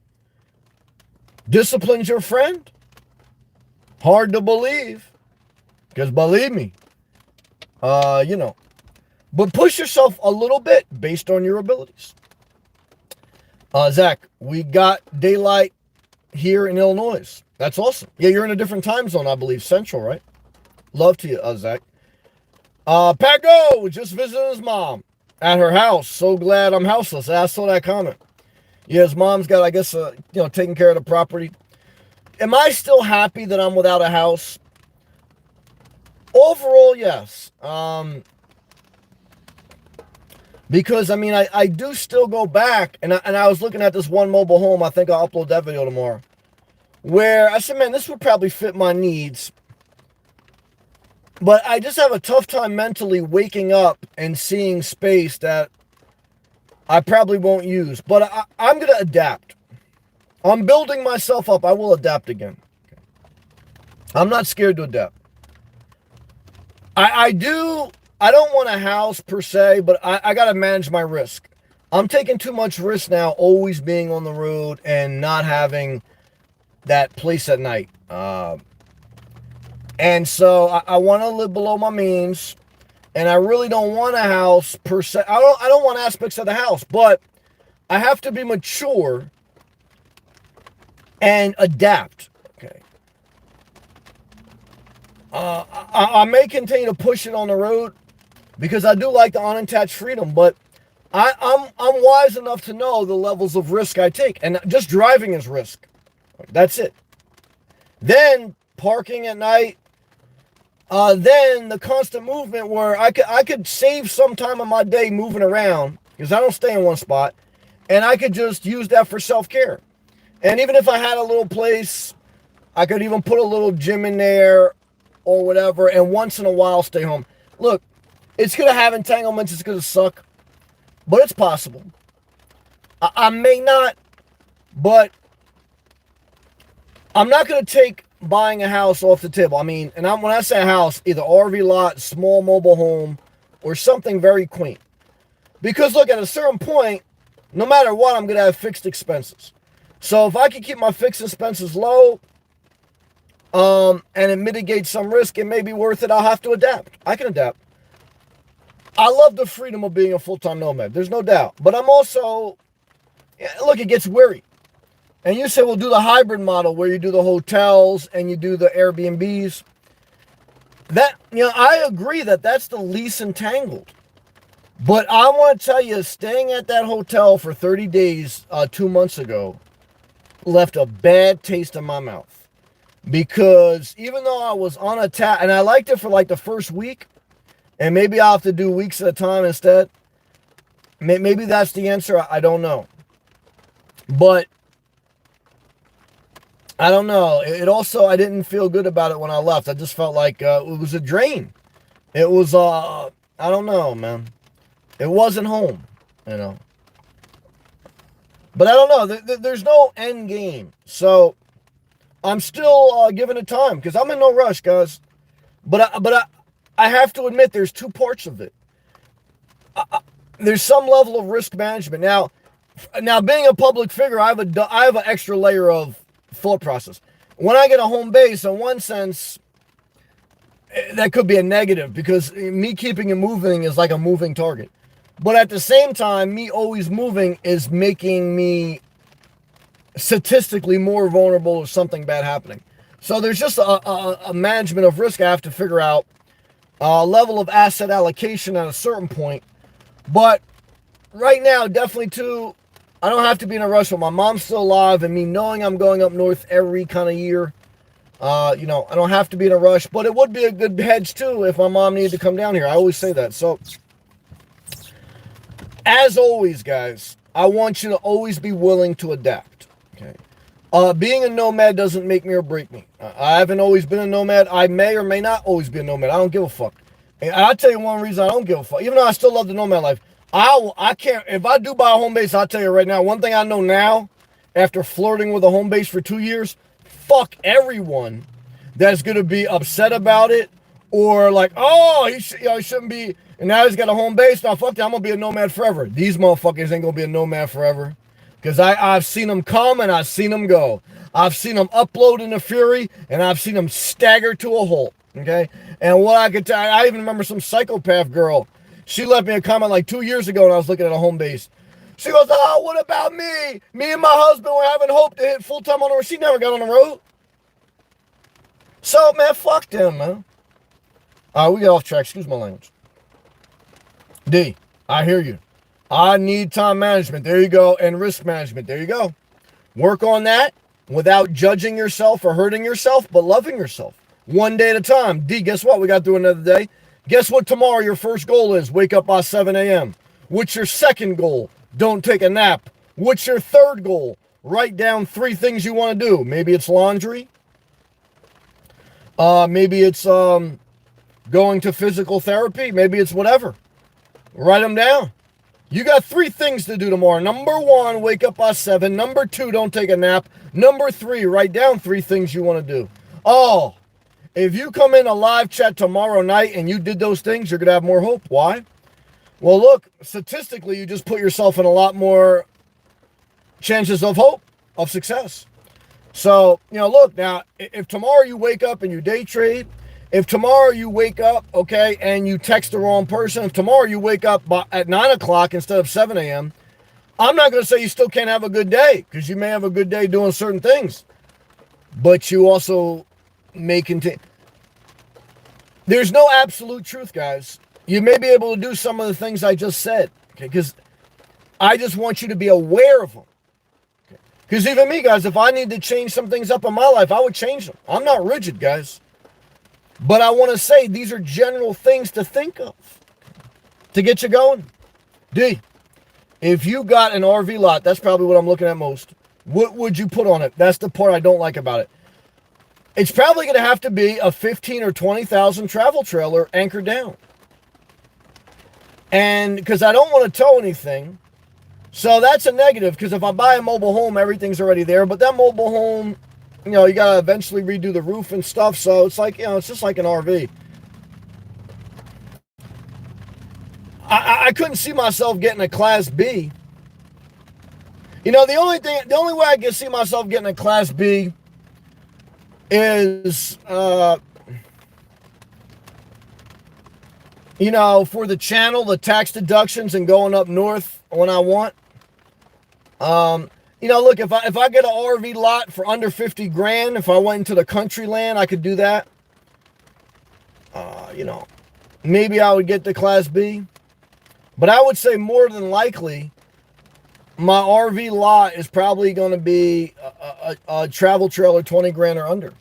Discipline's your friend. Hard to believe, because believe me, but push yourself a little bit based on your abilities. Zach, we got daylight here in Illinois. That's awesome. Yeah, you're in a different time zone, I believe, Central, right? Love to you, Zach. Paco just visited his mom at her house. So glad I'm houseless. I saw that comment. Yeah, his mom's got, I guess, taking care of the property. Am I still happy that I'm without a house? Overall, yes. Because, I mean, I do still go back, and I was looking at this one mobile home. I think I'll upload that video tomorrow, where I said, man, this would probably fit my needs. But I just have a tough time mentally waking up and seeing space that I probably won't use. But I'm going to adapt. I'm building myself up. I will adapt again. I'm not scared to adapt. I don't want a house per se, but I got to manage my risk. I'm taking too much risk now, always being on the road and not having that place at night. And so I want to live below my means, and I really don't want a house per se. I don't want aspects of the house, but I have to be mature and adapt. Okay. I may continue to push it on the road because I do like the unattached freedom, but I'm wise enough to know the levels of risk I take, and just driving is risk. That's it. Then parking at night. Then the constant movement where I could save some time of my day moving around because I don't stay in one spot, and I could just use that for self-care. And even if I had a little place, I could even put a little gym in there or whatever, and once in a while stay home. Look, it's going to have entanglements, it's going to suck, but it's possible. I may not, but I'm not going to take buying a house off the table. I mean, and when I say a house, either RV lot, small mobile home, or something very quaint. Because look, at a certain point, no matter what, I'm going to have fixed expenses. So if I can keep my fixed expenses low, and it mitigates some risk, it may be worth it. I'll have to adapt. I can adapt. I love the freedom of being a full-time nomad. There's no doubt. But I'm also, look, it gets weary. And you say, well, do the hybrid model where you do the hotels and you do the Airbnbs. That, I agree that that's the least entangled. But I want to tell you, staying at that hotel for 30 days 2 months ago left a bad taste in my mouth. Because even though I was on a tap, and I liked it for like the first week, and maybe I'll have to do weeks at a time instead. Maybe that's the answer. I don't know. But I don't know. It also, I didn't feel good about it when I left. I just felt like it was a drain. It was, I don't know, man. It wasn't home, But I don't know. There's no end game. So I'm still giving it time because I'm in no rush, guys. But I have to admit there's two parts of it. There's some level of risk management. Now being a public figure, I have an extra layer of thought process. When I get a home base, in one sense, that could be a negative because me keeping it moving is like a moving target. But at the same time, me always moving is making me statistically more vulnerable to something bad happening. So there's just a management of risk I have to figure out, a level of asset allocation at a certain point. But right now, definitely too, I don't have to be in a rush with my mom's still alive and me knowing I'm going up north every kind of year. I don't have to be in a rush, but it would be a good hedge too if my mom needed to come down here. I always say that. So as always, guys, I want you to always be willing to adapt. Okay. Being a nomad doesn't make me or break me. I haven't always been a nomad. I may or may not always be a nomad. I don't give a fuck. And I'll tell you one reason I don't give a fuck. Even though I still love the nomad life, I can't. If I do buy a home base, I'll tell you right now. One thing I know now, after flirting with a home base for 2 years, fuck everyone that's gonna be upset about it or like, oh, he shouldn't be. And now he's got a home base. Now fuck that. I'm gonna be a nomad forever. These motherfuckers ain't gonna be a nomad forever. Because I've seen them come and I've seen them go. I've seen them upload in a fury and I've seen them stagger to a halt. Okay? And what I could tell, I even remember some psychopath girl. She left me a comment like 2 years ago when I was looking at a home base. She goes, oh, what about me? Me and my husband were having hope to hit full-time on the road. She never got on the road. So, man, fuck them, man. All right, we got off track. Excuse my language. D, I hear you. I need time management. There you go. And risk management. There you go. Work on that without judging yourself or hurting yourself, but loving yourself. One day at a time. D, guess what? We got through another day. Guess what tomorrow your first goal is? Wake up by 7 a.m. What's your second goal? Don't take a nap. What's your third goal? Write down 3 things you want to do. Maybe it's laundry. Maybe it's going to physical therapy. Maybe it's whatever. Write them down. You got 3 things to do tomorrow. Number 1, wake up by 7. Number 2, don't take a nap. Number 3, write down 3 things you want to do. Oh, if you come in a live chat tomorrow night and you did those things, you're going to have more hope. Why? Well, look, statistically, you just put yourself in a lot more chances of hope, of success. So, look, now, if tomorrow you wake up and you day trade, if tomorrow you wake up, okay, and you text the wrong person, if tomorrow you wake up at 9 o'clock instead of 7 a.m., I'm not going to say you still can't have a good day, because you may have a good day doing certain things. But you also may continue. There's no absolute truth, guys. You may be able to do some of the things I just said, okay, because I just want you to be aware of them. Because even me, guys, if I need to change some things up in my life, I would change them. I'm not rigid, guys. But I want to say these are general things to think of to get you going. D, if you got an RV lot, that's probably what I'm looking at most. What would you put on it? That's the part I don't like about it. It's probably going to have to be a 15 or 20,000 travel trailer anchored down. And because I don't want to tow anything. So that's a negative, because if I buy a mobile home, everything's already there. But that mobile home, you got to eventually redo the roof and stuff. So it's like, it's just like an RV. I couldn't see myself getting a Class B. The only way I can see myself getting a Class B is, for the channel, the tax deductions and going up north when I want. Look, if I get an RV lot for under 50 grand, if I went into the country land, I could do that. Maybe I would get the Class B. But I would say more than likely, my RV lot is probably going to be a travel trailer 20 grand or under.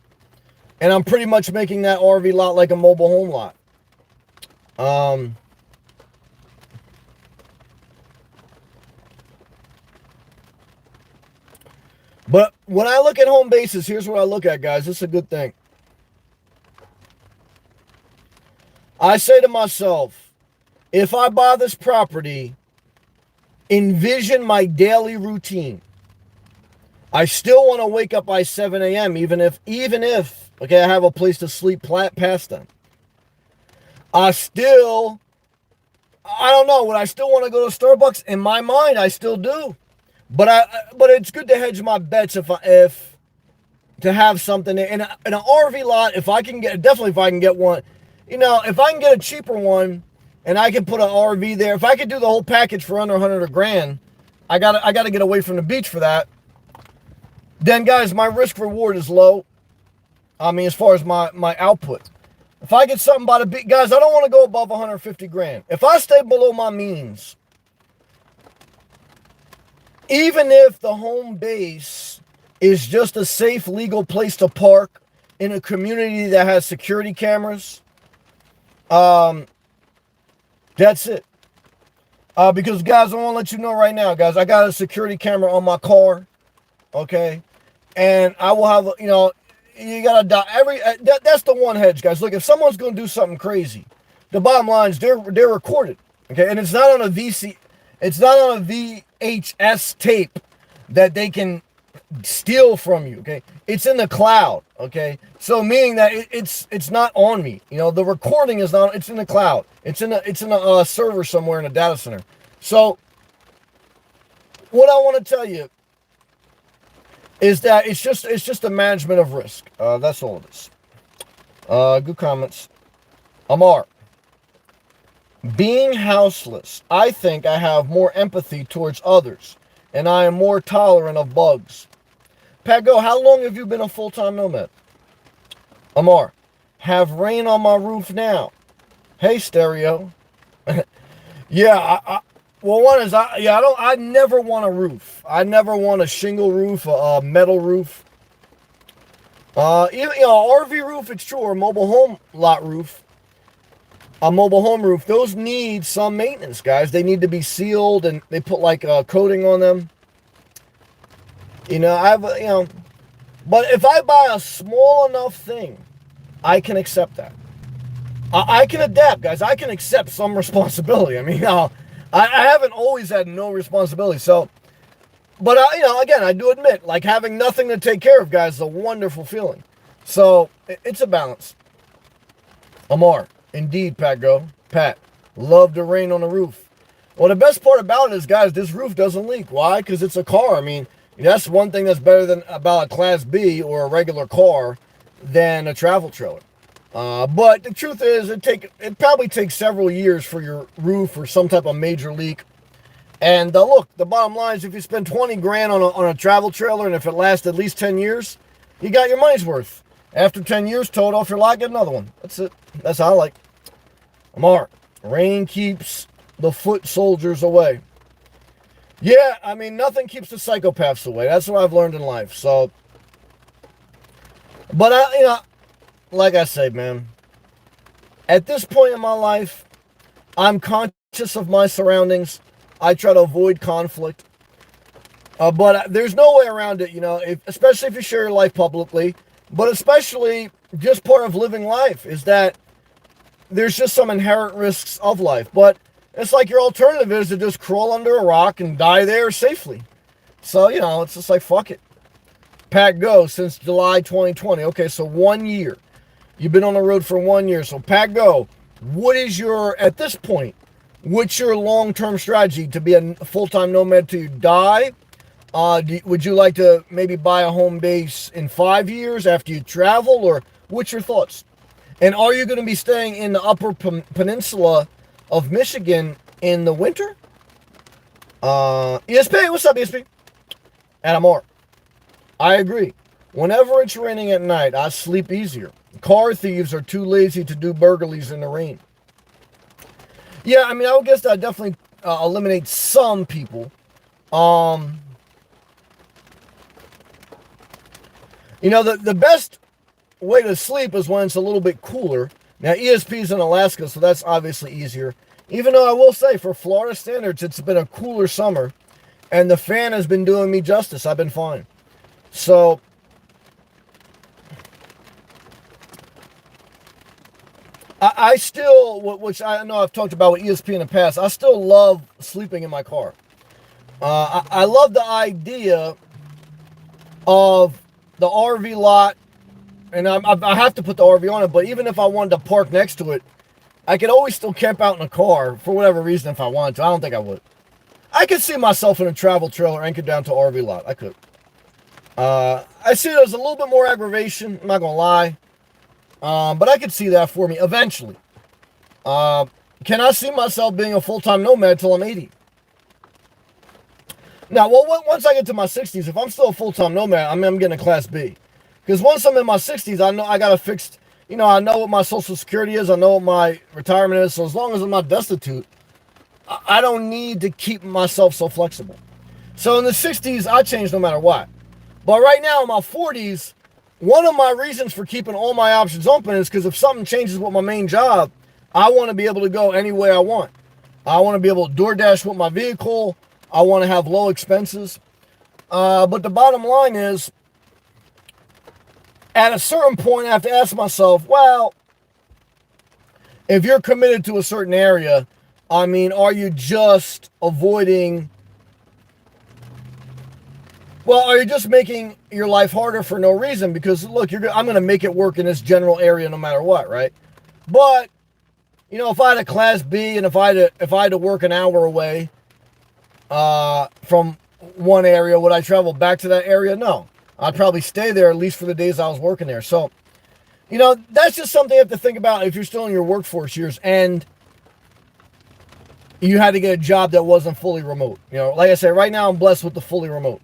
And I'm pretty much making that RV lot like a mobile home lot. But when I look at home bases, here's what I look at, guys. This is a good thing. I say to myself, if I buy this property, envision my daily routine. I still want to wake up by 7 a.m., even if, okay, I have a place to sleep past then. I don't know, would I still want to go to Starbucks? In my mind, I still do. But it's good to hedge my bets if to have something in an RV lot. If I can get one, if I can get a cheaper one and I can put an RV there, if I could do the whole package for under 100 grand, I gotta get away from the beach for that. Then guys, my risk reward is low. I mean, as far as my output, if I get something by the beach, guys, I don't want to go above 150 grand. If I stay below my means, even if the home base is just a safe, legal place to park in a community that has security cameras, that's it. Because guys, I want to let you know right now, guys, I got a security camera on my car. Okay. And I will have, you got to die. That's the one hedge, guys. Look, if someone's going to do something crazy, the bottom line is they're recorded. Okay. And it's not on a it's not on a VHS tape that they can steal from you. Okay. It's in the cloud. Okay. So meaning that it's not on me. The recording is not, it's in the cloud. It's in a server somewhere in a data center. So what I want to tell you is that it's just a management of risk. That's all it is. Good comments. Amar. Being houseless, I think I have more empathy towards others, and I am more tolerant of bugs. Pat, go, how long have you been a full-time nomad? Amar. Have rain on my roof now. Hey, Stereo. Yeah, well, one is, I never want a roof. I never want a shingle roof, a metal roof. Even, RV roof, it's true, or mobile home lot roof. A mobile home roof, those need some maintenance, guys. They need to be sealed, and they put like a coating on them. But if I buy a small enough thing, I can accept that. I can adapt, guys. I can accept some responsibility. I mean, I haven't always had no responsibility. So, but again, I do admit, like having nothing to take care of, guys, is a wonderful feeling. So it's a balance. Amar, indeed, Pat, go. Pat, love to rain on the roof. Well, the best part about it is, guys, this roof doesn't leak. Why? Because it's a car. I mean, that's one thing that's better about a Class B or a regular car than a travel trailer. But the truth is, it probably takes several years for your roof or some type of major leak. And look, the bottom line is, if you spend 20 grand on a travel trailer, and if it lasts at least 10 years, you got your money's worth. After 10 years, tow it off your lot, get another one. That's it. That's how I like. Amar, rain keeps the foot soldiers away. Yeah, I mean, nothing keeps the psychopaths away. That's what I've learned in life. So, but like I said, man, at this point in my life, I'm conscious of my surroundings. I try to avoid conflict. But there's no way around it, especially if you share your life publicly. But especially just part of living life is that there's just some inherent risks of life. But it's like your alternative is to just crawl under a rock and die there safely. So, it's just like, fuck it. Pat, go since July 2020. Okay, so 1 year. You've been on the road for 1 year. So, Pat, go. What is at this point, what's your long-term strategy to be a full-time nomad till you die? Would you like to maybe buy a home base in 5 years after you travel? Or what's your thoughts? And are you going to be staying in the upper peninsula of Michigan in the winter? ESP, what's up, ESP? Adam R. I agree. Whenever it's raining at night, I sleep easier. Car thieves are too lazy to do burglaries in the rain. Yeah, I mean, I would guess that definitely eliminates some people. The best way to sleep is when it's a little bit cooler. Now, ESP's in Alaska, so that's obviously easier. Even though I will say, for Florida standards, it's been a cooler summer, and the fan has been doing me justice. I've been fine. So, I still, which I know I've talked about with ESP in the past, I still love sleeping in my car. I love the idea of the RV lot, and I have to put the RV on it, but even if I wanted to park next to it, I could always still camp out in a car for whatever reason if I wanted to. I don't think I would. I could see myself in a travel trailer anchored down to an RV lot. I could. I see it as a little bit more aggravation, I'm not going to lie. But I could see that for me eventually. Can I see myself being a full-time nomad till I'm 80? Now, once I get to my 60s, if I'm still a full-time nomad, I'm getting a Class B. Because once I'm in my 60s, I know I got a fixed, I know what my Social Security is. I know what my retirement is. So as long as I'm not destitute, I don't need to keep myself so flexible. So in the 60s, I change no matter what. But right now in my 40s, one of my reasons for keeping all my options open is because if something changes with my main job, I want to be able to go any way I want. I want to be able to DoorDash with my vehicle. I want to have low expenses. But the bottom line is, at a certain point, I have to ask myself, well, if you're committed to a certain area, I mean, are you just avoiding... Well, are you just making your life harder for no reason? Because, look, I'm going to make it work in this general area no matter what, right? But, you know, if I had a Class B and if I had to work an hour away from one area, would I travel back to that area? No. I'd probably stay there at least for the days I was working there. So, you know, that's just something you have to think about if you're still in your workforce years and you had to get a job that wasn't fully remote. You know, like I said, right now I'm blessed with the fully remote.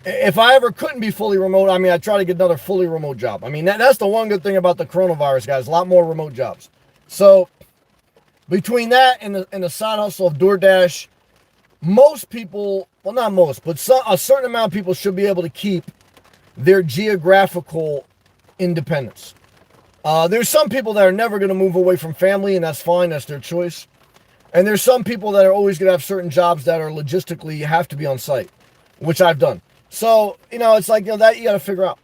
If I ever couldn't be fully remote, I mean, I'd try to get another fully remote job. I mean, that's the one good thing about the coronavirus, guys. A lot more remote jobs. So between that and the side hustle of DoorDash, most people, well, not most, but a certain amount of people should be able to keep their geographical independence. There's some people that are never going to move away from family, and that's fine. That's their choice. And there's some people that are always going to have certain jobs that are logistically have to be on site, which I've done. So, you know, it's like, you know, that you got to figure out.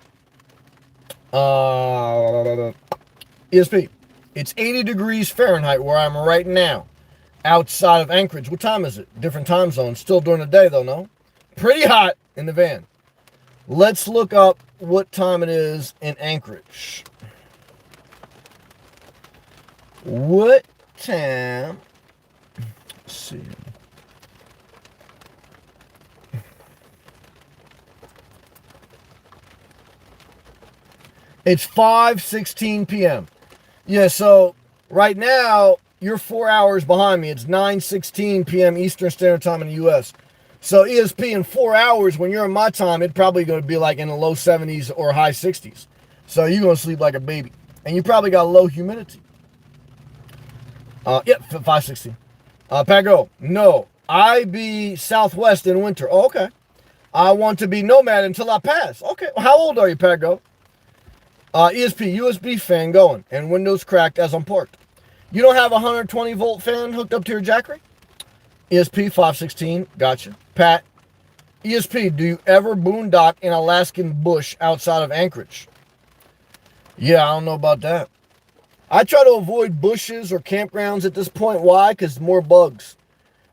ESP. It's 80 degrees Fahrenheit where I'm right now, outside of Anchorage. What time is it? Different time zone. Still during the day, though, no? Pretty hot in the van. Let's look up what time it is in Anchorage. What time? Let's see. It's 5:16 p.m. Yeah, so right now, you're 4 hours behind me. It's 9:16 p.m. Eastern Standard Time in the U.S. So ESP, in 4 hours, when you're in my time, it's probably going to be like in the low 70s or high 60s. So you're going to sleep like a baby. And you probably got low humidity. Yep, 5:16. Pago, no. I be Southwest in winter. Oh, okay. I want to be nomad until I pass. Okay. Well, how old are you, Pago? ESP, USB fan going, and windows cracked as I'm parked. You don't have a 120 volt fan hooked up to your Jackery? ESP 516, gotcha. Pat, ESP, do you ever boondock in Alaskan bush outside of Anchorage? Yeah, I don't know about that. I try to avoid bushes or campgrounds at this point. Why? Because more bugs.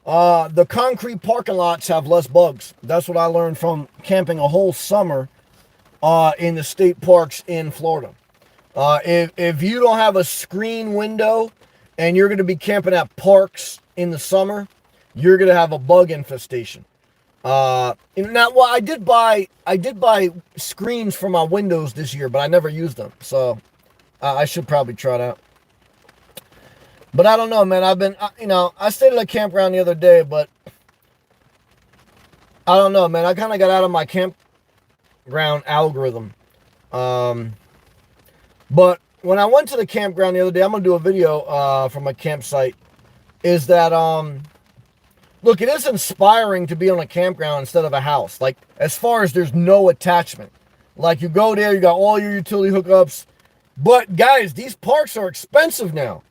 The concrete parking lots have less bugs. That's what I learned from camping a whole summer in the state parks in Florida. If you don't have a screen window and you're going to be camping at parks in the summer, you're going to have a bug infestation. Now, well, I did buy screens for my windows this year, but I never used them. So I should probably try it out. But I don't know, man. I stayed at a campground the other day, but I don't know, man. I kind of got out of my campground algorithm. But when I went to the campground the other day, I'm going to do a video from my campsite, is that, look, it is inspiring to be on a campground instead of a house. Like, as far as there's no attachment. Like, you go there, you got all your utility hookups. But, guys, these parks are expensive now.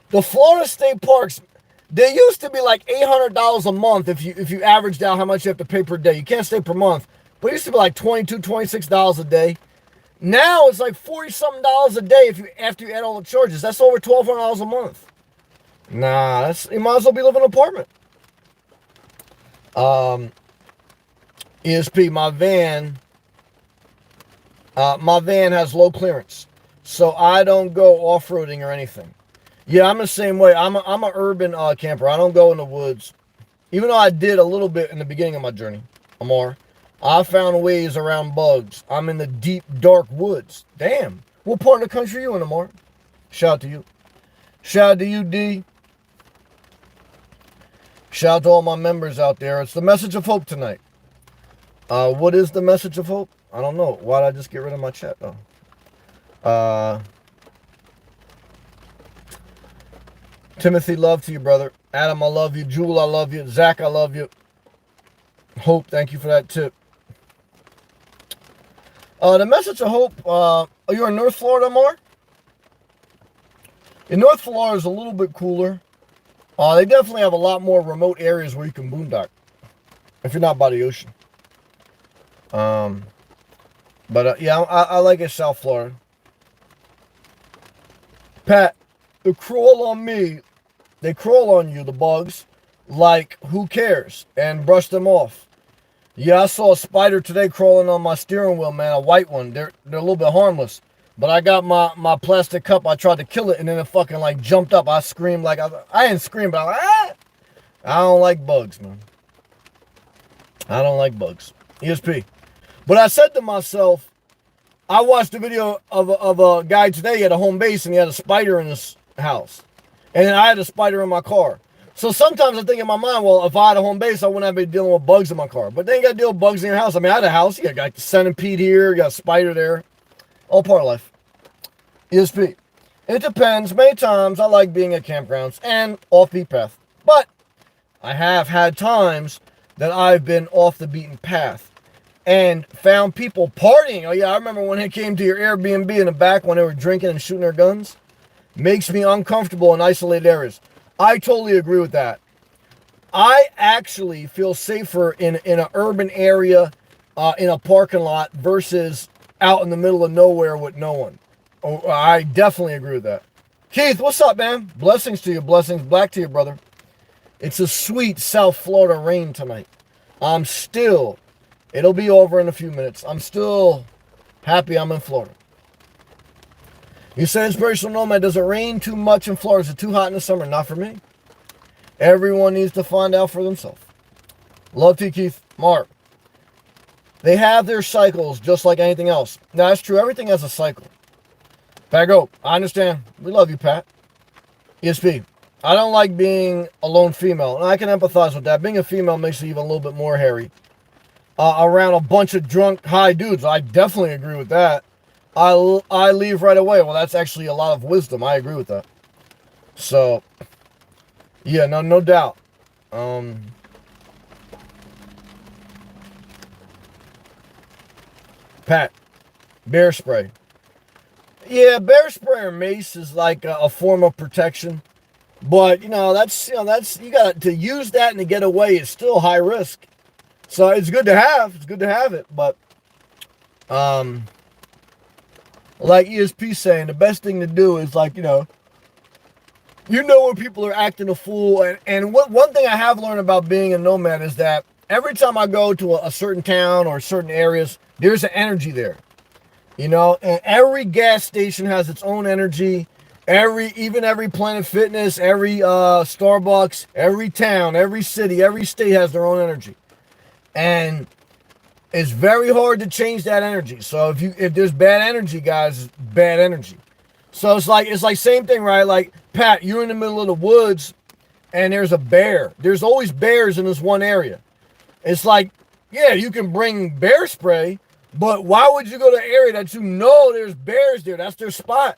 The Florida State parks, they used to be like $800 a month if you averaged out how much you have to pay per day. You can't stay per month. But it used to be like $22, $26 a day. Now it's like $40-something a day after you add all the charges. That's over $1,200 a month. Nah, you might as well be living in an apartment. ESP, my van has low clearance, so I don't go off-roading or anything. Yeah, I'm the same way. I'm a urban camper. I don't go in the woods, even though I did a little bit in the beginning of my journey. Amar, I found ways around bugs. I'm in the deep, dark woods. Damn, what part of the country are you in, Amar? Shout out to you. Shout out to you, D. Shout out to all my members out there. It's the message of hope tonight. What is the message of hope? I don't know. Why did I just get rid of my chat, though? Timothy, love to you, brother. Adam, I love you. Jewel, I love you. Zach, I love you. Hope, thank you for that tip. The message of hope, are you in North Florida more? In North Florida is a little bit cooler. They definitely have a lot more remote areas where you can boondock if you're not by the ocean. Um, but yeah, I like it, South Florida. Pat, they crawl on me. They crawl on you, the bugs, like who cares, and brush them off. Yeah, I saw a spider today crawling on my steering wheel, man, a white one. They're a little bit harmless. But I got my plastic cup. I tried to kill it, and then it fucking like jumped up. I screamed like I didn't scream, but I was like, ah! I don't like bugs, man. I don't like bugs. ESP. But I said to myself, I watched a video of a guy today. He had a home base and he had a spider in his house. And then I had a spider in my car. So sometimes I think in my mind, well, if I had a home base, I wouldn't have been dealing with bugs in my car. But then you got to deal with bugs in your house. I mean, I had a house. You got a centipede here. You got a spider there. All part of life. ESP. It depends. Many times I like being at campgrounds and off-beat path. But I have had times that I've been off the beaten path and found people partying. Oh, yeah, I remember when it came to your Airbnb in the back when they were drinking and shooting their guns. Makes me uncomfortable in isolated areas. I totally agree with that. I actually feel safer in an urban area, in a parking lot, versus out in the middle of nowhere with no one. Oh, I definitely agree with that. Keith, what's up, man? Blessings to you. Blessings back to you, brother. It's a sweet South Florida rain tonight. It'll be over in a few minutes. I'm still happy I'm in Florida. You said Inspirational Nomad, does it rain too much in Florida? Is it too hot in the summer? Not for me. Everyone needs to find out for themselves. Love to you, Keith. Mark. They have their cycles just like anything else. Now, that's true. Everything has a cycle. Pat, go. I understand. We love you, Pat. ESP. I don't like being a lone female, and I can empathize with that. Being a female makes it even a little bit more hairy. Around a bunch of drunk, high dudes, I definitely agree with that. I leave right away. Well, that's actually a lot of wisdom. I agree with that. So, yeah, no doubt. Pat, bear spray. Yeah, bear spray or mace is like a form of protection. But, that's you got to use that and to get away is still high risk. So it's good to have. It's good to have it. But, like ESP saying, the best thing to do is like, when people are acting a fool. And one thing I have learned about being a nomad is that every time I go to a certain town or certain areas, there's an energy there. And every gas station has its own energy. Even every Planet Fitness, every Starbucks, every town, every city, every state has their own energy. And it's very hard to change that energy. So if there's bad energy, guys, it's bad energy. So it's like same thing, right? Like, Pat, you're in the middle of the woods and there's a bear. There's always bears in this one area. It's like, yeah, you can bring bear spray, but why would you go to an area that there's bears there? That's their spot.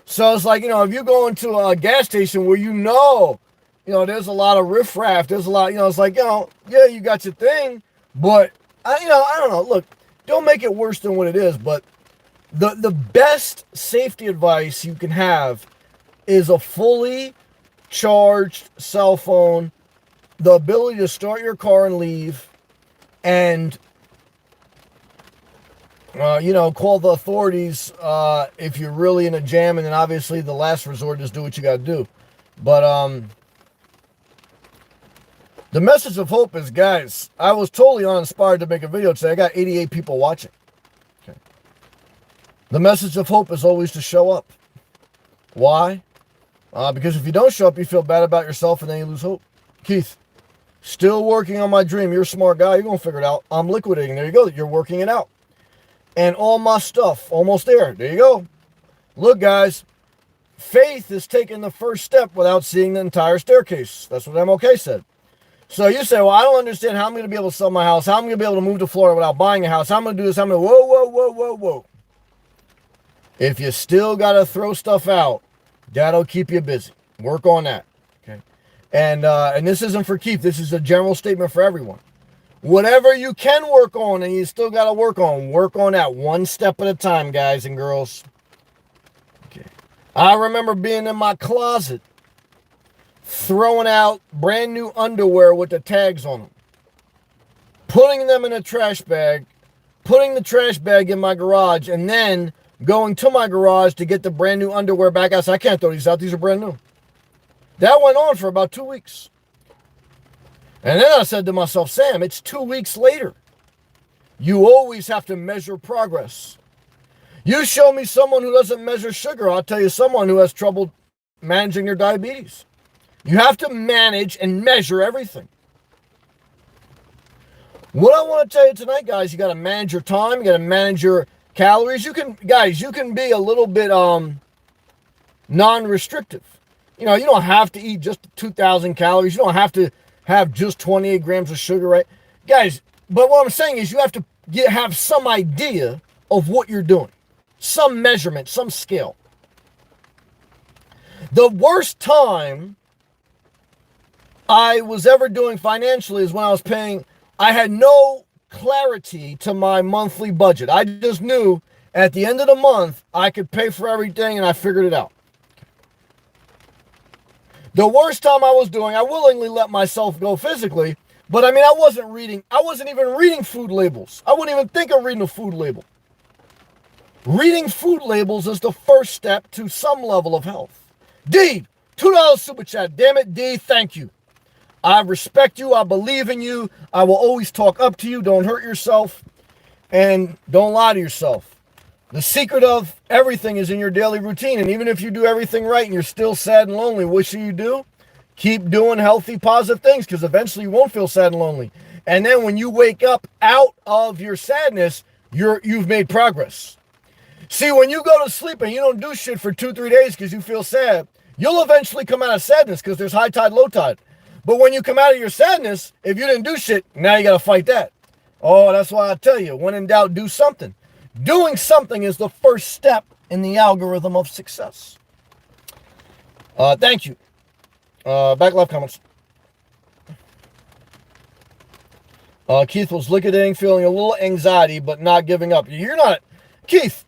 So it's like, if you go into a gas station where there's a lot of riffraff, there's a lot, it's like, yeah, you got your thing, but I don't know. Look, don't make it worse than what it is, but the best safety advice you can have is a fully charged cell phone, the ability to start your car and leave, and call the authorities if you're really in a jam, and then obviously the last resort is do what you got to do. But the message of hope is, guys, I was totally uninspired to make a video today. I got 88 people watching. Okay. The message of hope is always to show up. Why? Because if you don't show up, you feel bad about yourself and then you lose hope. Keith, still working on my dream. You're a smart guy. You're going to figure it out. I'm liquidating. There you go. You're working it out. And all my stuff, almost there. There you go. Look, guys, faith is taking the first step without seeing the entire staircase. That's what MLK said. So you say, well, I don't understand how I'm going to be able to sell my house. How I'm going to be able to move to Florida without buying a house. How I'm going to do this. Whoa. If you still got to throw stuff out, that'll keep you busy. Work on that. Okay. And this isn't for Keith. This is a general statement for everyone. Whatever you can work on and you still got to work on that one step at a time, guys and girls. Okay. I remember being in my closet throwing out brand new underwear with the tags on them, putting them in a trash bag, putting the trash bag in my garage, and then going to my garage to get the brand new underwear back out. I said, I can't throw these out. These are brand new. That went on for about 2 weeks. And then I said to myself, Sam, it's 2 weeks later. You always have to measure progress. You show me someone who doesn't measure sugar, I'll tell you someone who has trouble managing their diabetes. You have to manage and measure everything. What I want to tell you tonight, guys, you got to manage your time. You got to manage your calories. You can be a little bit non-restrictive. You know, you don't have to eat just 2,000 calories. You don't have to have just 28 grams of sugar, right? Guys, but what I'm saying is you have to have some idea of what you're doing. Some measurement, some scale. The worst time I was ever doing financially is when I had no clarity to my monthly budget. I just knew at the end of the month, I could pay for everything and I figured it out. The worst time I willingly let myself go physically, but I mean, I wasn't even reading food labels. I wouldn't even think of reading a food label. Reading food labels is the first step to some level of health. D, $2 super chat. Damn it, D, thank you. I respect you. I believe in you. I will always talk up to you. Don't hurt yourself. And don't lie to yourself. The secret of everything is in your daily routine. And even if you do everything right and you're still sad and lonely, what should you do? Keep doing healthy, positive things, because eventually you won't feel sad and lonely. And then when you wake up out of your sadness, you've made progress. See, when you go to sleep and you don't do shit for 2-3 days because you feel sad, you'll eventually come out of sadness because there's high tide, low tide. But when you come out of your sadness, if you didn't do shit, now you got to fight that. Oh, that's why I tell you, when in doubt, do something. Doing something is the first step in the algorithm of success. Thank you. Back left comments. Keith was liquidating, feeling a little anxiety, but not giving up. You're not, Keith,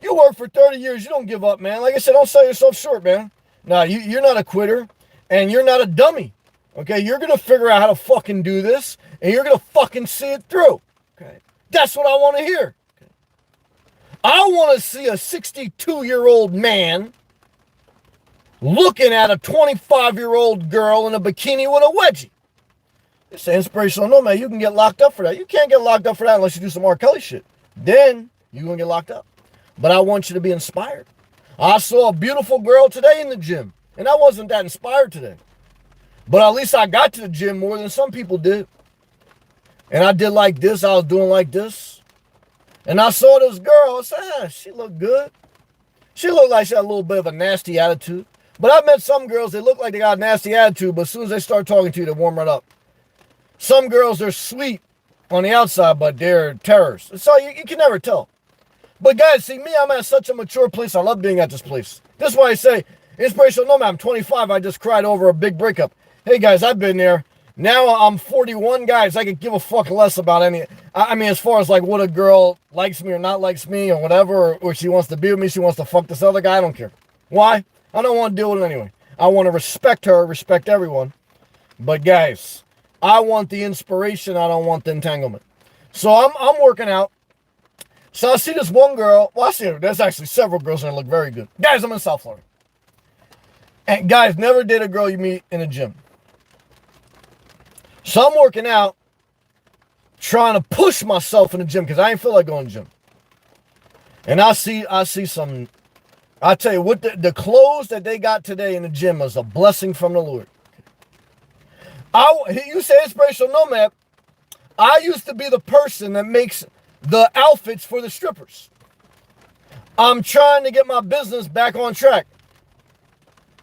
you work for 30 years. You don't give up, man. Like I said, don't sell yourself short, man. No, you're not a quitter, and you're not a dummy. Okay, you're going to figure out how to fucking do this, and you're going to fucking see it through. Okay, that's what I want to hear. Okay. I want to see a 62-year-old man looking at a 25-year-old girl in a bikini with a wedgie. It's inspirational. No, man, you can get locked up for that. You can't get locked up for that unless you do some R. Kelly shit. Then you're going to get locked up. But I want you to be inspired. I saw a beautiful girl today in the gym, and I wasn't that inspired today. But at least I got to the gym more than some people did. And I did like this. I was doing like this. And I saw this girl. I said, she looked good. She looked like she had a little bit of a nasty attitude. But I've met some girls, they look like they got a nasty attitude, but as soon as they start talking to you, they warm right up. Some girls, they're sweet on the outside, but they're terrors. So you can never tell. But guys, see me, I'm at such a mature place. I love being at this place. This is why I say, inspirational nomad, I'm 25. I just cried over a big breakup. Hey guys, I've been there. Now I'm 41, guys. I could give a fuck less about any. I mean, as far as like what a girl likes me or not likes me or whatever, or she wants to be with me, she wants to fuck this other guy. I don't care. Why? I don't want to deal with it anyway. I want to respect her, respect everyone. But guys, I want the inspiration. I don't want the entanglement. So I'm working out. So I see this one girl. Well, I see her. There's actually several girls that look very good. Guys, I'm in South Florida. And guys, never date a girl you meet in a gym. So I'm working out, trying to push myself in the gym because I ain't feel like going to the gym. And I see some, I tell you what, the clothes that they got today in the gym is a blessing from the Lord. You say inspirational nomad. I used to be the person that makes the outfits for the strippers. I'm trying to get my business back on track.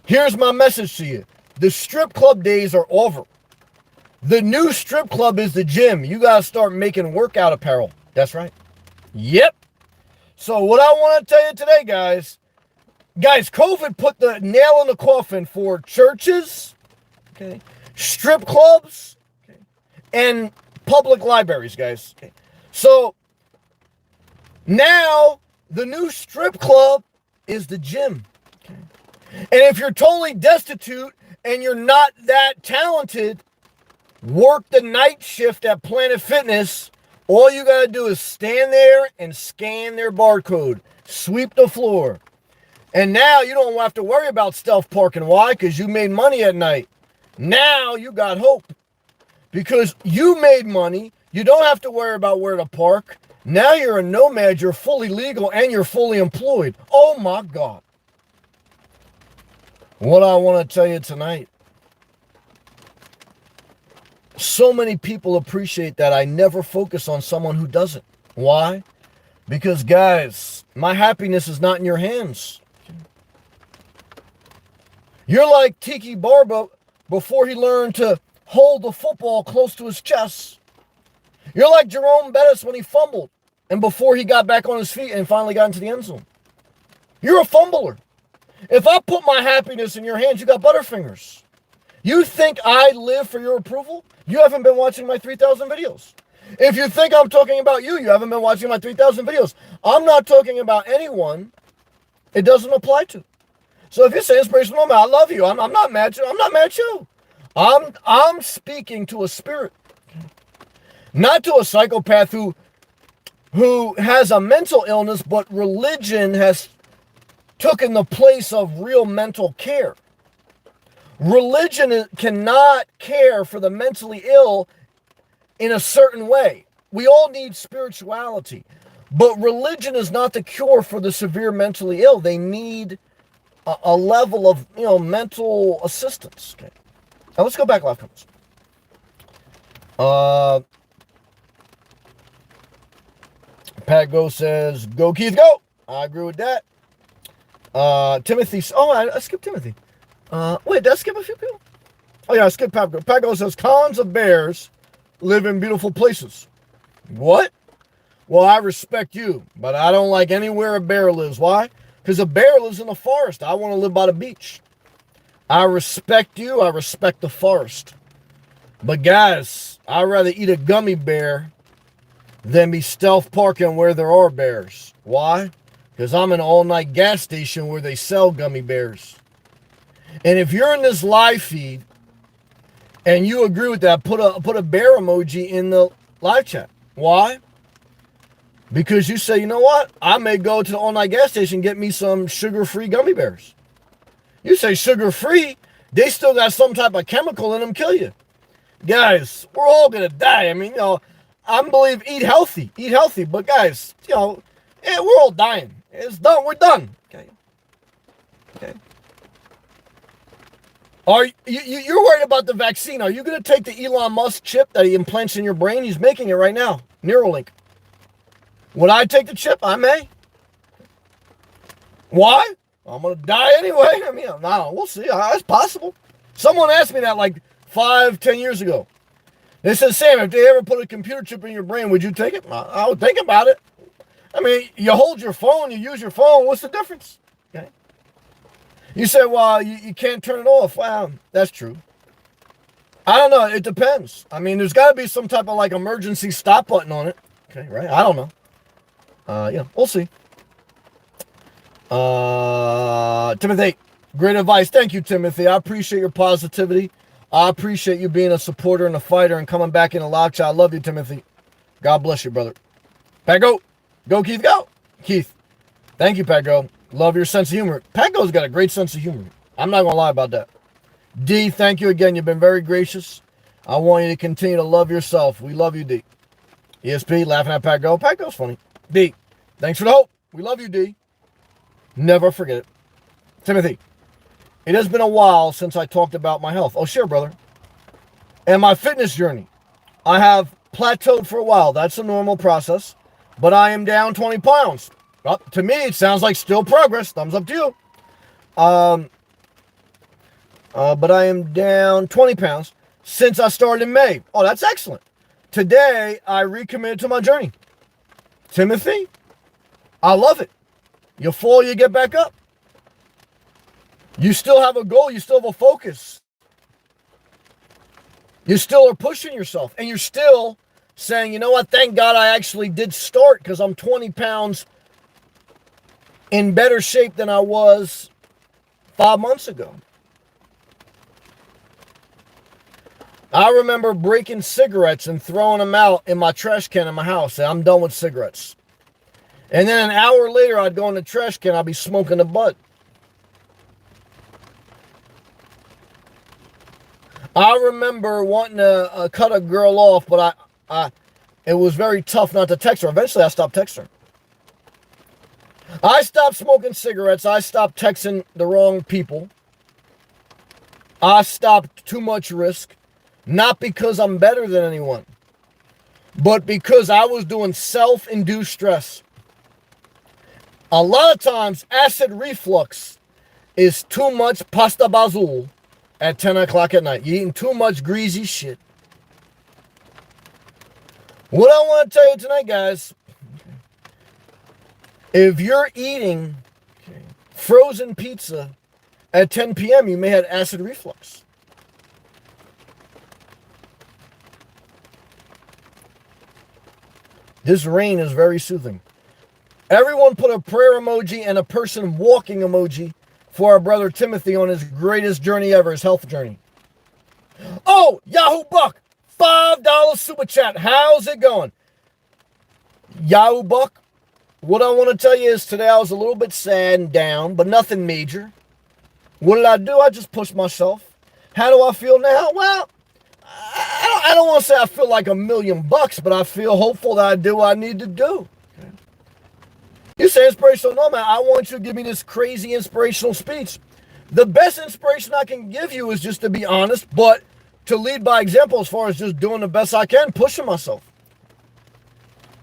Here's my message to you. The strip club days are over. The new strip club is the gym. You got to start making workout apparel. That's right. Yep. So what I want to tell you today, guys, COVID put the nail in the coffin for churches, okay, strip clubs, okay, and public libraries, guys. Okay. So now the new strip club is the gym. Okay. And if you're totally destitute and you're not that talented, work the night shift at Planet Fitness. All you got to do is stand there and scan their barcode, sweep the floor. And now you don't have to worry about stealth parking. Why? Because you made money at night. Now you got hope. Because you made money, you don't have to worry about where to park. Now you're a nomad, you're fully legal, and you're fully employed. Oh my God. What I want to tell you tonight. So many people appreciate that I never focus on someone who doesn't. Why? Because, guys, my happiness is not in your hands. You're like Tiki Barber before he learned to hold the football close to his chest. You're like Jerome Bettis when he fumbled and before he got back on his feet and finally got into the end zone. You're a fumbler. If I put my happiness in your hands, you got butterfingers. You think I live for your approval? You haven't been watching my 3,000 videos. If you think I'm talking about you, you haven't been watching my 3,000 videos. I'm not talking about anyone it doesn't apply to. So if you say inspirational moment, I love you. I'm not mad at you. I'm not mad at you. I'm speaking to a spirit, not to a psychopath who has a mental illness, but religion has taken the place of real mental care. Religion cannot care for the mentally ill in a certain way. We all need spirituality, but religion is not the cure for the severe mentally ill. They need a level of, mental assistance. Okay. Now let's go back live comments. Pat Go says, "Go Keith, go." I agree with that. Timothy. Oh, I skipped Timothy. Wait, did I skip a few people? Oh yeah, I skipped Pat Go. Pat Go says, "Cons of bears live in beautiful places." What? Well, I respect you, but I don't like anywhere a bear lives. Why? Because a bear lives in the forest. I want to live by the beach. I respect you. I respect the forest. But guys, I'd rather eat a gummy bear than be stealth parking where there are bears. Why? Because I'm in an all-night gas station where they sell gummy bears. And if you're in this live feed and you agree with that, put a bear emoji in the live chat. Why? Because you say, you know what? I may go to the all-night gas station and get me some sugar-free gummy bears. You say sugar-free, they still got some type of chemical in them, kill you. Guys, we're all going to die. I mean, I believe eat healthy. But guys, we're all dying. It's done. We're done. Okay. Are you're worried about the vaccine? Are you going to take the Elon Musk chip that he implants in your brain? He's making it right now. Neuralink. Would I take the chip? I may. Why? I'm going to die anyway. I mean, no, we'll see. It's possible. Someone asked me that like 5-10 years ago. They said, Sam, if they ever put a computer chip in your brain, would you take it? I would think about it. I mean, you hold your phone, you use your phone. What's the difference? Okay. You say, well, you can't turn it off. Well, that's true. I don't know. It depends. I mean, there's got to be some type of like emergency stop button on it. Okay, right? I don't know. We'll see. Timothy, great advice. Thank you, Timothy. I appreciate your positivity. I appreciate you being a supporter and a fighter and coming back in a lock chat. I love you, Timothy. God bless you, brother. Pat Go. Go, Keith, go. Keith, thank you, Pat Go. Love your sense of humor. Pat Go's got a great sense of humor. I'm not going to lie about that. D, thank you again. You've been very gracious. I want you to continue to love yourself. We love you, D. ESP, laughing at Pat Go. Pat Go's funny. D, thanks for the hope. We love you, D. Never forget it. Timothy, it has been a while since I talked about my health. Oh, sure, brother. And my fitness journey. I have plateaued for a while. That's a normal process. But I am down 20 pounds. Well, to me, it sounds like still progress. Thumbs up to you. But I am down 20 pounds since I started in May. Oh, that's excellent. Today, I recommitted to my journey. Timothy, I love it. You fall, you get back up. You still have a goal. You still have a focus. You still are pushing yourself. And you're still saying, you know what? Thank God I actually did start because I'm 20 pounds in better shape than I was 5 months ago. I remember breaking cigarettes and throwing them out in my trash can in my house. And I'm done with cigarettes. And then an hour later, I'd go in the trash can. I'd be smoking a butt. I remember wanting to cut a girl off, but it was very tough not to text her. Eventually, I stopped texting her. I stopped smoking cigarettes. I stopped texting the wrong people. I stopped too much risk. Not because I'm better than anyone, but because I was doing self-induced stress. A lot of times, acid reflux is too much pasta bazool at 10 o'clock at night. You're eating too much greasy shit. What I want to tell you tonight, guys, if you're eating frozen pizza at 10 p.m., you may have acid reflux. This rain is very soothing. Everyone put a prayer emoji and a person walking emoji for our brother Timothy on his greatest journey ever, his health journey. Oh, Yahoo Buck, $5 super chat. How's it going? Yahoo Buck, what I want to tell you is today I was a little bit sad and down, but nothing major. What did I do? I just pushed myself. How do I feel now? Well, I don't want to say I feel like $1,000,000, but I feel hopeful that I do what I need to do. You say inspirational? No, man. I want you to give me this crazy inspirational speech. The best inspiration I can give you is just to be honest, but to lead by example as far as just doing the best I can, pushing myself.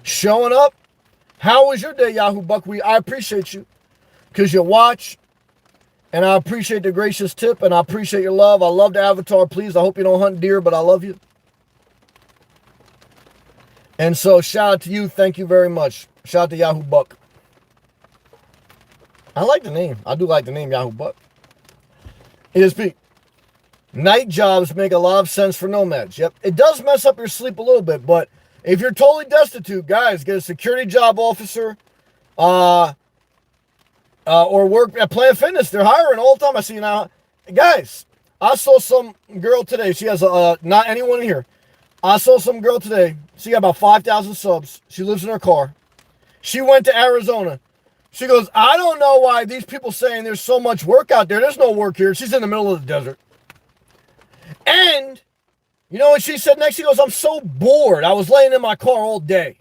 Showing up. How was your day, Yahoo Buckwheat? I appreciate you because you watch, and I appreciate the gracious tip, and I appreciate your love. I love the avatar. Please, I hope you don't hunt deer, but I love you. And so, shout out to you. Thank you very much. Shout out to Yahoo Buck. I like the name. I do like the name Yahoo Buck. ESP. Night jobs make a lot of sense for nomads. Yep. It does mess up your sleep a little bit, but if you're totally destitute, guys, get a security job officer, or work at Planet Fitness. They're hiring all the time. I see now. Guys, I saw some girl today. She has not anyone in here. I saw some girl today. She got about 5,000 subs. She lives in her car. She went to Arizona. She goes, I don't know why these people saying there's so much work out there. There's no work here. She's in the middle of the desert. And you know what she said next? She goes, I'm so bored. I was laying in my car all day.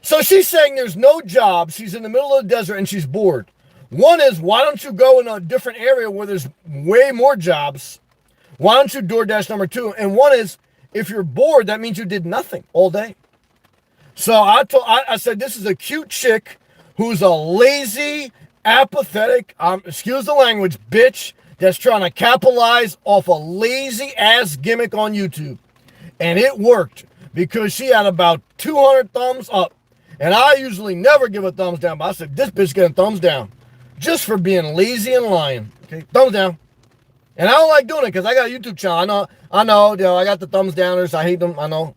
So she's saying there's no job. She's in the middle of the desert and she's bored. One is, why don't you go in a different area where there's way more jobs? Why don't you DoorDash number two? And one is, if you're bored, that means you did nothing all day. So I said, this is a cute chick who's a lazy, apathetic, excuse the language, bitch, that's trying to capitalize off a lazy-ass gimmick on YouTube. And it worked, because she had about 200 thumbs up. And I usually never give a thumbs down, but I said, this bitch getting thumbs down. Just for being lazy and lying. Okay, thumbs down. And I don't like doing it, because I got a YouTube channel. I know, I got the thumbs downers. I hate them, I know.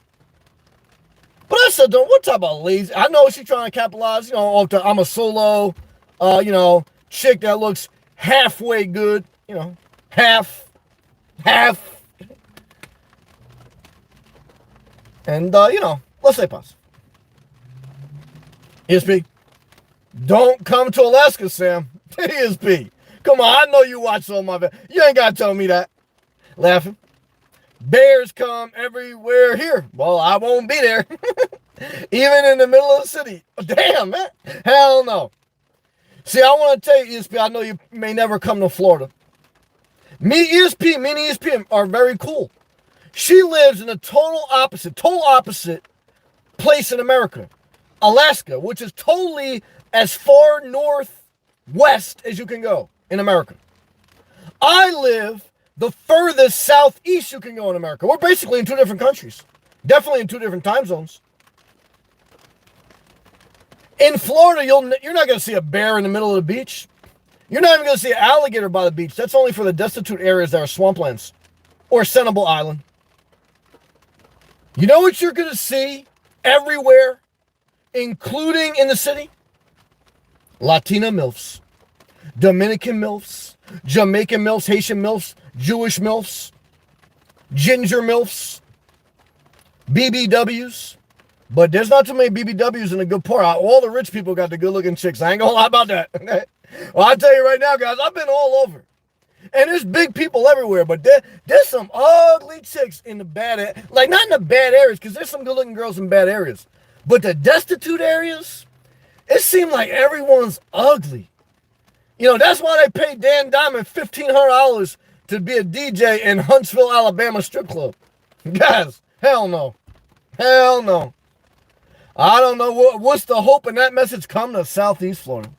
But I said, what type of lazy? I know she's trying to capitalize, I'm a solo, chick that looks halfway good, half. And, let's say pause. ESP, don't come to Alaska, Sam. ESP, come on, I know you watch all my videos. You ain't got to tell me that. Laughing. Bears come everywhere here. Well, I won't be there. Even in the middle of the city. Damn, man. Hell no. See, I want to tell you, ESP, I know you may never come to Florida. Me and ESP are very cool. She lives in a total opposite place in America. Alaska, which is totally as far northwest as you can go in America. I live the furthest southeast you can go in America. We're basically in two different countries. Definitely in two different time zones. In Florida, you're not going to see a bear in the middle of the beach. You're not even going to see an alligator by the beach. That's only for the destitute areas that are swamplands. Or Senable Island. You know what you're going to see everywhere, including in the city? Latina MILFs. Dominican MILFs. Jamaican MILFs. Haitian MILFs. Jewish MILFs. ginger MILFs, BBWs. But there's not too many BBWs in the good part. All the rich people got the good-looking chicks. I ain't gonna lie about that. Well, I'll tell you right now, guys, I've been all over. And there's big people everywhere, but there's some ugly chicks in the bad, like not in the bad areas, because there's some good-looking girls in bad areas. But the destitute areas, it seemed like everyone's ugly. You know, that's why they paid Dan Diamond $1,500 to be a DJ in Huntsville, Alabama strip club. Guys, hell no. Hell no. I don't know what's the hope in that message come to Southeast Florida.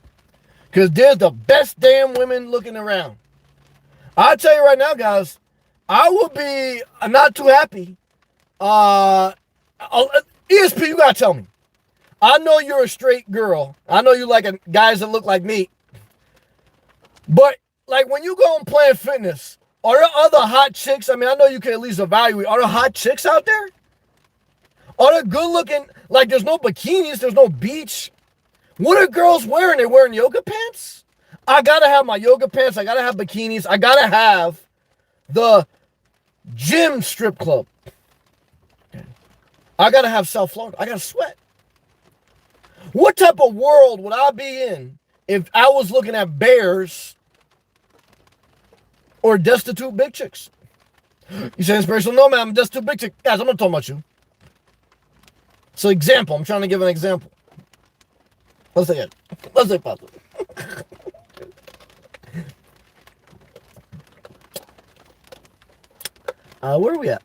Because there's the best damn women looking around. I'll tell you right now, guys, I would be not too happy. ESP, you got to tell me. I know you're a straight girl. I know you like guys that look like me. But, like, when you go and Planet Fitness, are there other hot chicks? I mean, I know you can at least evaluate. Are there hot chicks out there? Are there good looking, like there's no bikinis, there's no beach? What are girls wearing? They're wearing yoga pants? I gotta have my yoga pants, I gotta have bikinis, I gotta have the gym strip club. I gotta have South Florida, I gotta sweat. What type of world would I be in if I was looking at bears or destitute big chicks? You say inspirational? No, man, I'm destitute big chick. Guys, I'm not talking about you. So example, I'm trying to give an example. Let's say it. Let's say positive. Where are we at?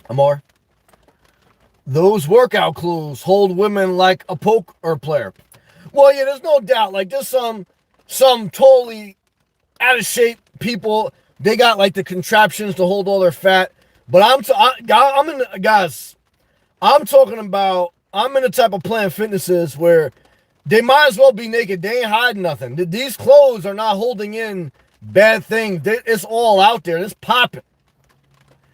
Amar. Those workout clothes hold women like a poker player. Well, yeah, there's no doubt. Like there's some totally out of shape people. They got like the contraptions to hold all their fat. But I'm in the type of Planet Fitnesses where they might as well be naked. They ain't hiding nothing. These clothes are not holding in bad things. It's all out there. It's popping.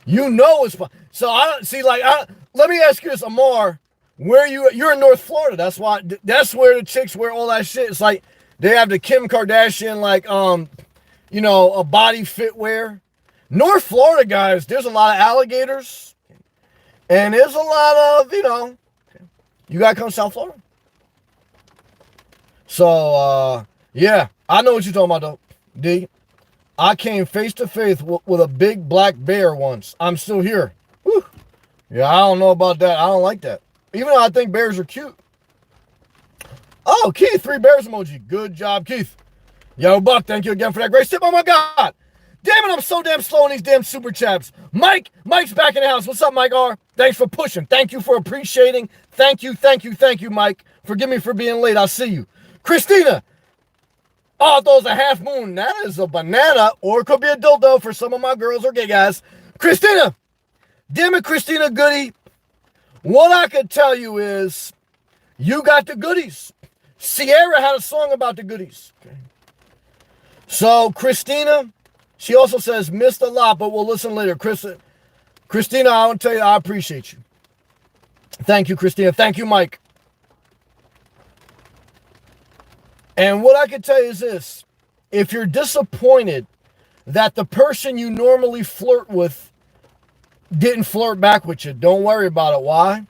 You know it's popping. So I don't see let me ask you this, Amar. You're in North Florida. That's where the chicks wear all that shit. It's like they have the Kim Kardashian a body fit wear. North Florida, guys, there's a lot of alligators, and there's a lot of, you got to come to South Florida. So, yeah, I know what you're talking about, though, D. I came face to face with a big black bear once. I'm still here. Whew. Yeah, I don't know about that. I don't like that. Even though I think bears are cute. Oh, Keith, 3 bears emoji. Good job, Keith. Yo, Buck, thank you again for that great tip. Oh, my God. Damn it, I'm so damn slow on these damn super chats. Mike's back in the house. What's up, Mike R? Thanks for pushing. Thank you for appreciating. Thank you, Mike. Forgive me for being late. I'll see you. Christina. Oh, those a half moon. That is a banana, or it could be a dildo for some of my girls or gay guys. Christina. Damn it, Christina Goody. What I could tell you is you got the goodies. Sierra had a song about the goodies. Okay. So, Christina, she also says, missed a lot, but we'll listen later. Christina, I want to tell you, I appreciate you. Thank you, Christina. Thank you, Mike. And what I can tell you is this. If you're disappointed that the person you normally flirt with didn't flirt back with you, don't worry about it. Why?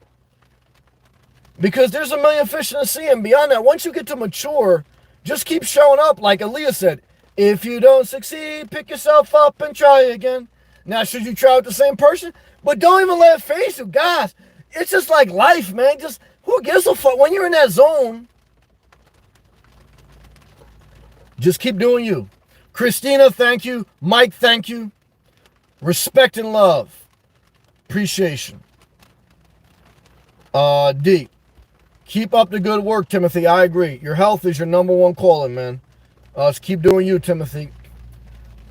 Because there's a million fish in the sea. And beyond that, once you get to mature, just keep showing up. Like Aaliyah said, if you don't succeed, pick yourself up and try again. Now, should you try with the same person? But don't even let it face you. Guys, it's just like life, man. Just, who gives a fuck? When you're in that zone, just keep doing you. Christina, thank you. Mike, thank you. Respect and love. Appreciation. D. Keep up the good work, Timothy. I agree. Your health is your number one calling, man. Let's keep doing you, Timothy.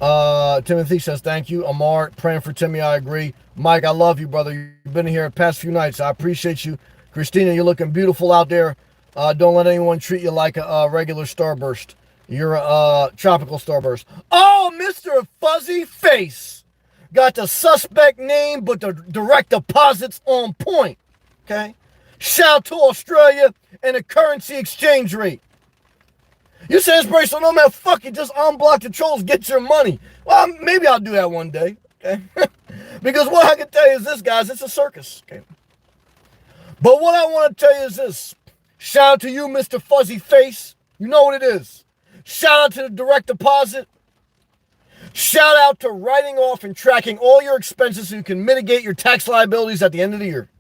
Timothy says, thank you. Amar, praying for Timmy. I agree. Mike, I love you, brother. You've been here the past few nights. I appreciate you. Christina, you're looking beautiful out there. Don't let anyone treat you like a regular starburst. You're a tropical starburst. Oh, Mr. Fuzzy Face. Got the suspect name, but the direct deposits on point. Okay? Shout to Australia and the currency exchange rate. You say inspirational, no man, fuck it, just unblock the trolls, get your money. Well, maybe I'll do that one day, okay? Because what I can tell you is this, guys, it's a circus, okay? But what I want to tell you is this. Shout out to you, Mr. Fuzzy Face. You know what it is. Shout out to the direct deposit. Shout out to writing off and tracking all your expenses so you can mitigate your tax liabilities at the end of the year.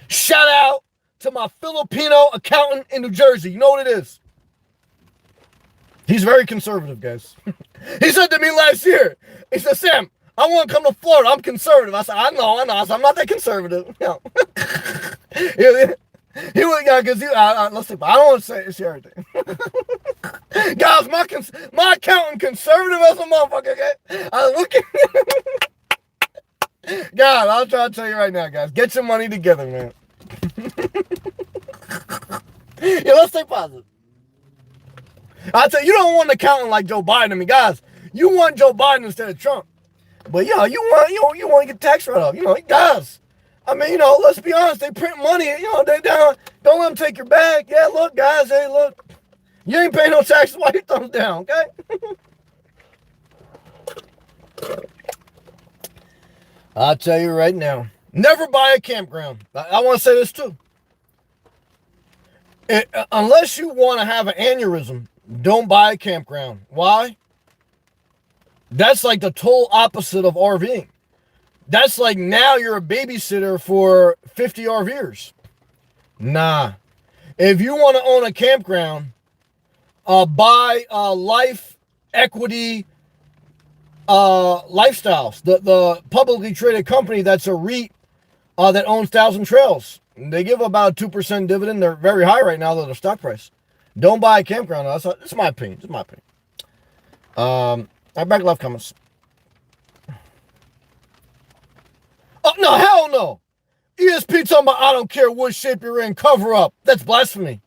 Shout out to my Filipino accountant in New Jersey. You know what it is. He's very conservative, guys. He said to me last year, he said, Sam, I want to come to Florida. I'm conservative. I said, I know. I said, I'm not that conservative. No. He was, yeah, because let's see, I don't want to say everything. Guys, my accountant conservative as a motherfucker, okay? I look at God, I'll try to tell you right now, guys. Get your money together, man. Yeah, let's stay positive. I'll tell you, you don't want an accountant like Joe Biden. I mean, guys, you want Joe Biden instead of Trump. But yeah, you want to get tax write-off. Guys, I mean, let's be honest. They print money. They don't let them take your bag. Yeah, look, guys. Hey, look. You ain't paying no taxes. Why you thumbs down, okay? I'll tell you right now. Never buy a campground. I want to say this too. Unless you want to have an aneurysm, don't buy a campground. Why? That's like the total opposite of RVing. That's like now you're a babysitter for 50 RVers. Nah. If you want to own a campground, buy life equity lifestyles. The publicly traded company that's a REIT that owns Thousand Trails. They give about a 2% dividend. They're very high right now, though, their stock price. Don't buy a campground. That's my opinion. It's my opinion. I back left comments. Oh, no, hell no. ESP talking about I don't care what shape you're in, cover up. That's blasphemy.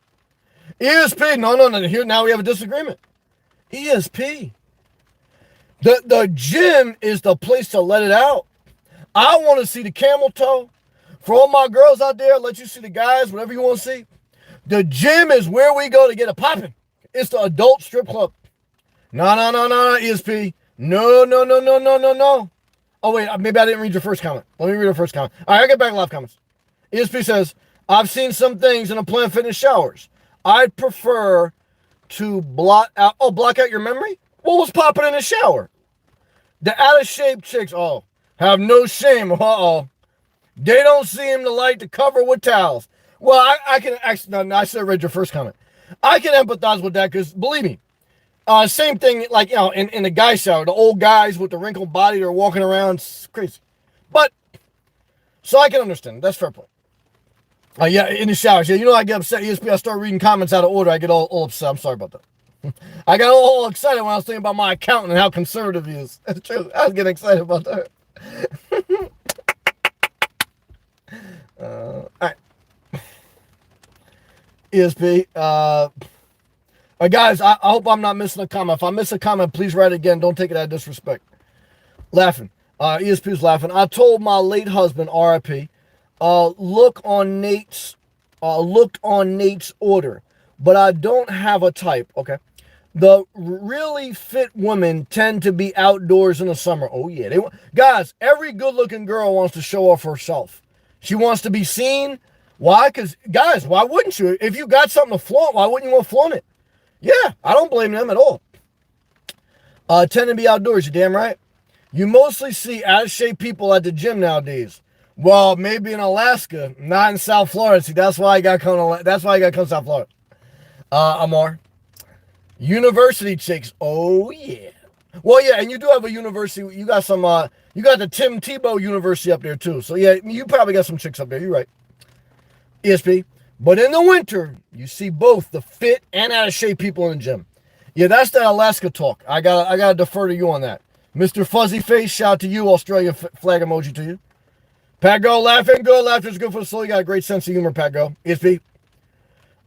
ESP, no. Here, now we have a disagreement. ESP. The gym is the place to let it out. I want to see the camel toe. For all my girls out there, let you see the guys, whatever you want to see. The gym is where we go to get it popping. It's the adult strip club. No, ESP. No. Oh, wait, maybe I didn't read your first comment. Let me read your first comment. All right, I get back live comments. ESP says, I've seen some things in the Planet Fitness showers. I'd prefer to block out your memory? What was popping in the shower? The out-of-shape chicks, have no shame. They don't seem to like to cover with towels. Well, I can actually, no, I should have read your first comment. I can empathize with that because, believe me, same thing, like, in the guy shower, the old guys with the wrinkled body, they're walking around, it's crazy. But, so I can understand. That's fair point. Yeah, in the showers. Yeah, I get upset. ESP, I start reading comments out of order. I get all upset. I'm sorry about that. I got all excited when I was thinking about my accountant and how conservative he is. That's true. I was getting excited about that. All right. ESP, guys, I hope I'm not missing a comment. If I miss a comment, please write it again. Don't take it out of disrespect. Laughing. ESP's laughing. I told my late husband, RIP, looked on Nate's order, but I don't have a type. Okay. The really fit women tend to be outdoors in the summer. Oh yeah. Guys, every good looking girl wants to show off herself. She wants to be seen. Why? Because, guys, why wouldn't you? If you got something to flaunt, why wouldn't you want to flaunt it? Yeah, I don't blame them at all. Tend to be outdoors, you damn right. You mostly see out-of-shape people at the gym nowadays. Well, maybe in Alaska, not in South Florida. See, that's why I got to come to South Florida. Amar. University chicks. Oh, yeah. Well, yeah, and you do have a university. You got some, you got the Tim Tebow University up there, too. So, yeah, you probably got some chicks up there. You're right. ESP. But in the winter, you see both the fit and out-of-shape people in the gym. Yeah, that's that Alaska talk. I gotta defer to you on that. Mr. Fuzzy Face, shout out to you. Australia flag emoji to you. Pat Go, laughing good. Laughter's good for the soul. You got a great sense of humor, Pat Go. ESP.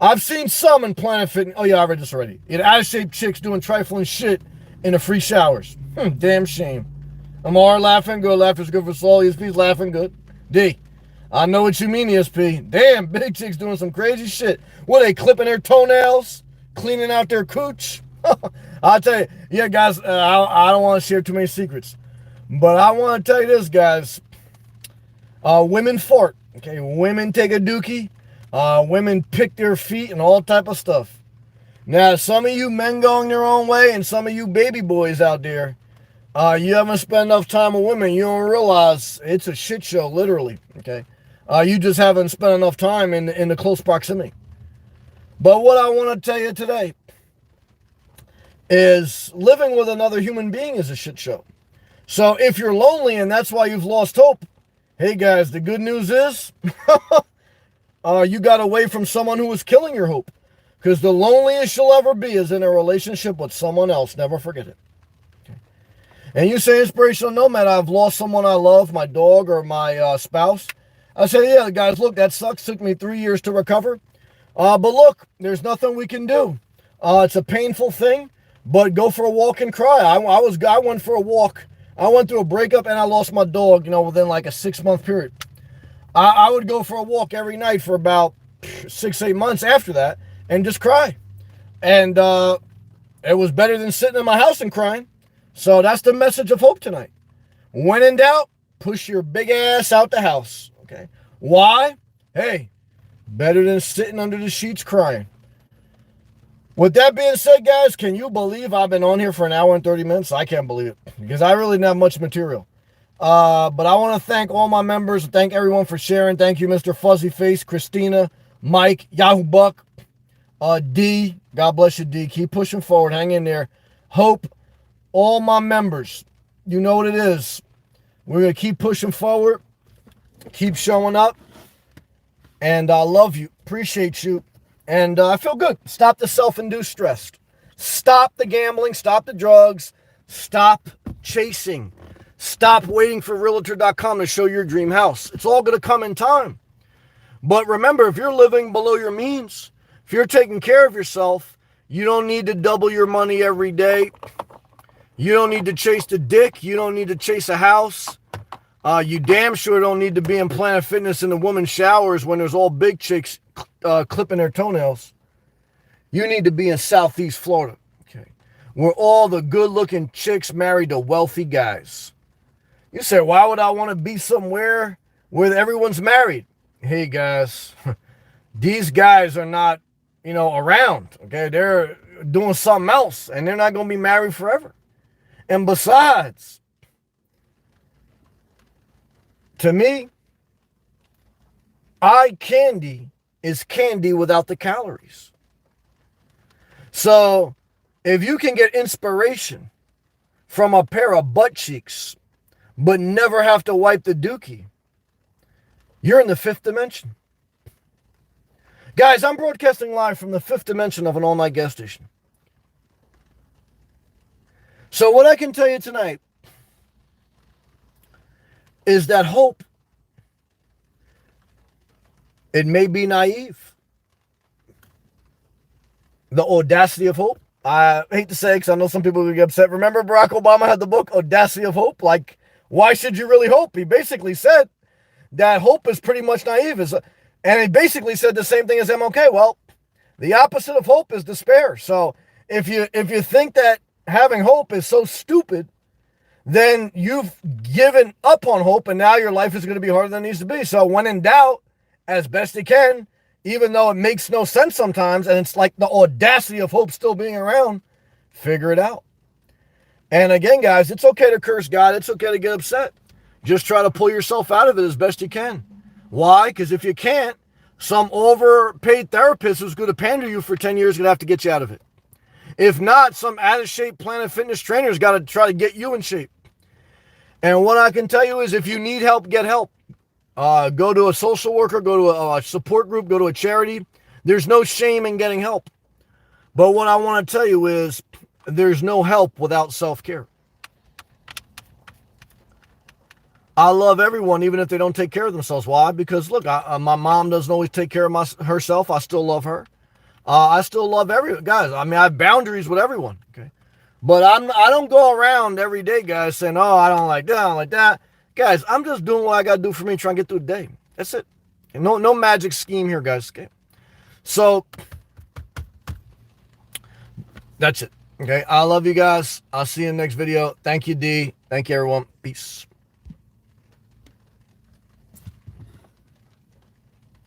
I've seen some in Planet Fitness. Oh, yeah, I read this already. Out-of-shape chicks doing trifling shit in the free showers. Damn shame. Amar, laughing good. Laughter's good for the soul. ESP's laughing good. D. I know what you mean, ESP. Damn, big chicks doing some crazy shit. What, they clipping their toenails? cleaning out their cooch. I'll tell you, yeah, guys, I don't want to share too many secrets, but I want to tell you this, guys. Women fart. Okay, women take a dookie. Women pick their feet and all type of stuff. Now, some of you men going their own way, and some of you baby boys out there, you haven't spent enough time with women. You don't realize it's a shit show, literally. Okay, you just haven't spent enough time in the close proximity. But what I want to tell you today is living with another human being is a shit show. So if you're lonely and that's why you've lost hope, hey guys, the good news is you got away from someone who was killing your hope. Because the loneliest you'll ever be is in a relationship with someone else. Never forget it. Okay. And you say, Inspirational Nomad, I've lost someone I love, my dog or my spouse. I say, yeah, guys, look, that sucks. Took me 3 years to recover. But look, there's nothing we can do. It's a painful thing, but go for a walk and cry. I went for a walk. I went through a breakup and I lost my dog, within like a 6-month period. I would go for a walk every night for about 6-8 months after that and just cry. And it was better than sitting in my house and crying. So that's the message of hope tonight. When in doubt, push your big ass out the house. Okay. Why? Hey, better than sitting under the sheets crying. With that being said, guys, can you believe I've been on here for 1 hour and 30 minutes? I can't believe it because I really didn't have much material. But I want to thank all my members. Thank everyone for sharing. Thank you, Mr. Fuzzy Face, Christina, Mike, Yahoo Buck, D. God bless you, D. Keep pushing forward. Hang in there. Hope, all my members. You know what it is. We're going to keep pushing forward. Keep showing up. And I love you. Appreciate you. And I feel good. Stop the self-induced stress. Stop the gambling. Stop the drugs. Stop chasing. Stop waiting for Realtor.com to show your dream house. It's all going to come in time. But remember, if you're living below your means, if you're taking care of yourself, you don't need to double your money every day. You don't need to chase the dick. You don't need to chase a house. You damn sure don't need to be in Planet Fitness in the women's showers when there's all big chicks clipping their toenails. You need to be in Southeast Florida, okay, where all the good-looking chicks married to wealthy guys. You say, why would I want to be somewhere where everyone's married? Hey, guys, these guys are not, around, okay? They're doing something else, and they're not going to be married forever. And besides, to me, eye candy is candy without the calories. So if you can get inspiration from a pair of butt cheeks, but never have to wipe the dookie, you're in the 5th dimension. Guys, I'm broadcasting live from the 5th dimension of an all-night gas station. So what I can tell you tonight is that hope, it may be naive. The audacity of hope. I hate to say it because I know some people will get upset. Remember Barack Obama had the book Audacity of Hope? Like, why should you really hope? He basically said that hope is pretty much naive. And he basically said the same thing as MLK. Well, the opposite of hope is despair. So if you think that having hope is so stupid, then you've given up on hope and now your life is going to be harder than it needs to be. So when in doubt, as best you can, even though it makes no sense sometimes, and it's like the audacity of hope still being around, figure it out. And again, guys, it's okay to curse God. It's okay to get upset. Just try to pull yourself out of it as best you can. Why? Because if you can't, some overpaid therapist who's going to pander you for 10 years is going to have to get you out of it. If not, some out-of-shape Planet Fitness trainer's got to try to get you in shape. And what I can tell you is if you need help, get help. Go to a social worker, go to a support group, go to a charity. There's no shame in getting help. But what I want to tell you is there's no help without self-care. I love everyone, even if they don't take care of themselves. Why? Because, look, my mom doesn't always take care of herself. I still love her. I still love everyone. Guys, I have boundaries with everyone. Okay, but I don't go around every day, guys, saying, oh, I don't like that, I don't like that. Guys, I'm just doing what I got to do for me, trying to get through the day. That's it. No magic scheme here, guys. Okay. So That's it. Okay. I love you guys. I'll see you in the next video. Thank you, D. Thank you, everyone. Peace.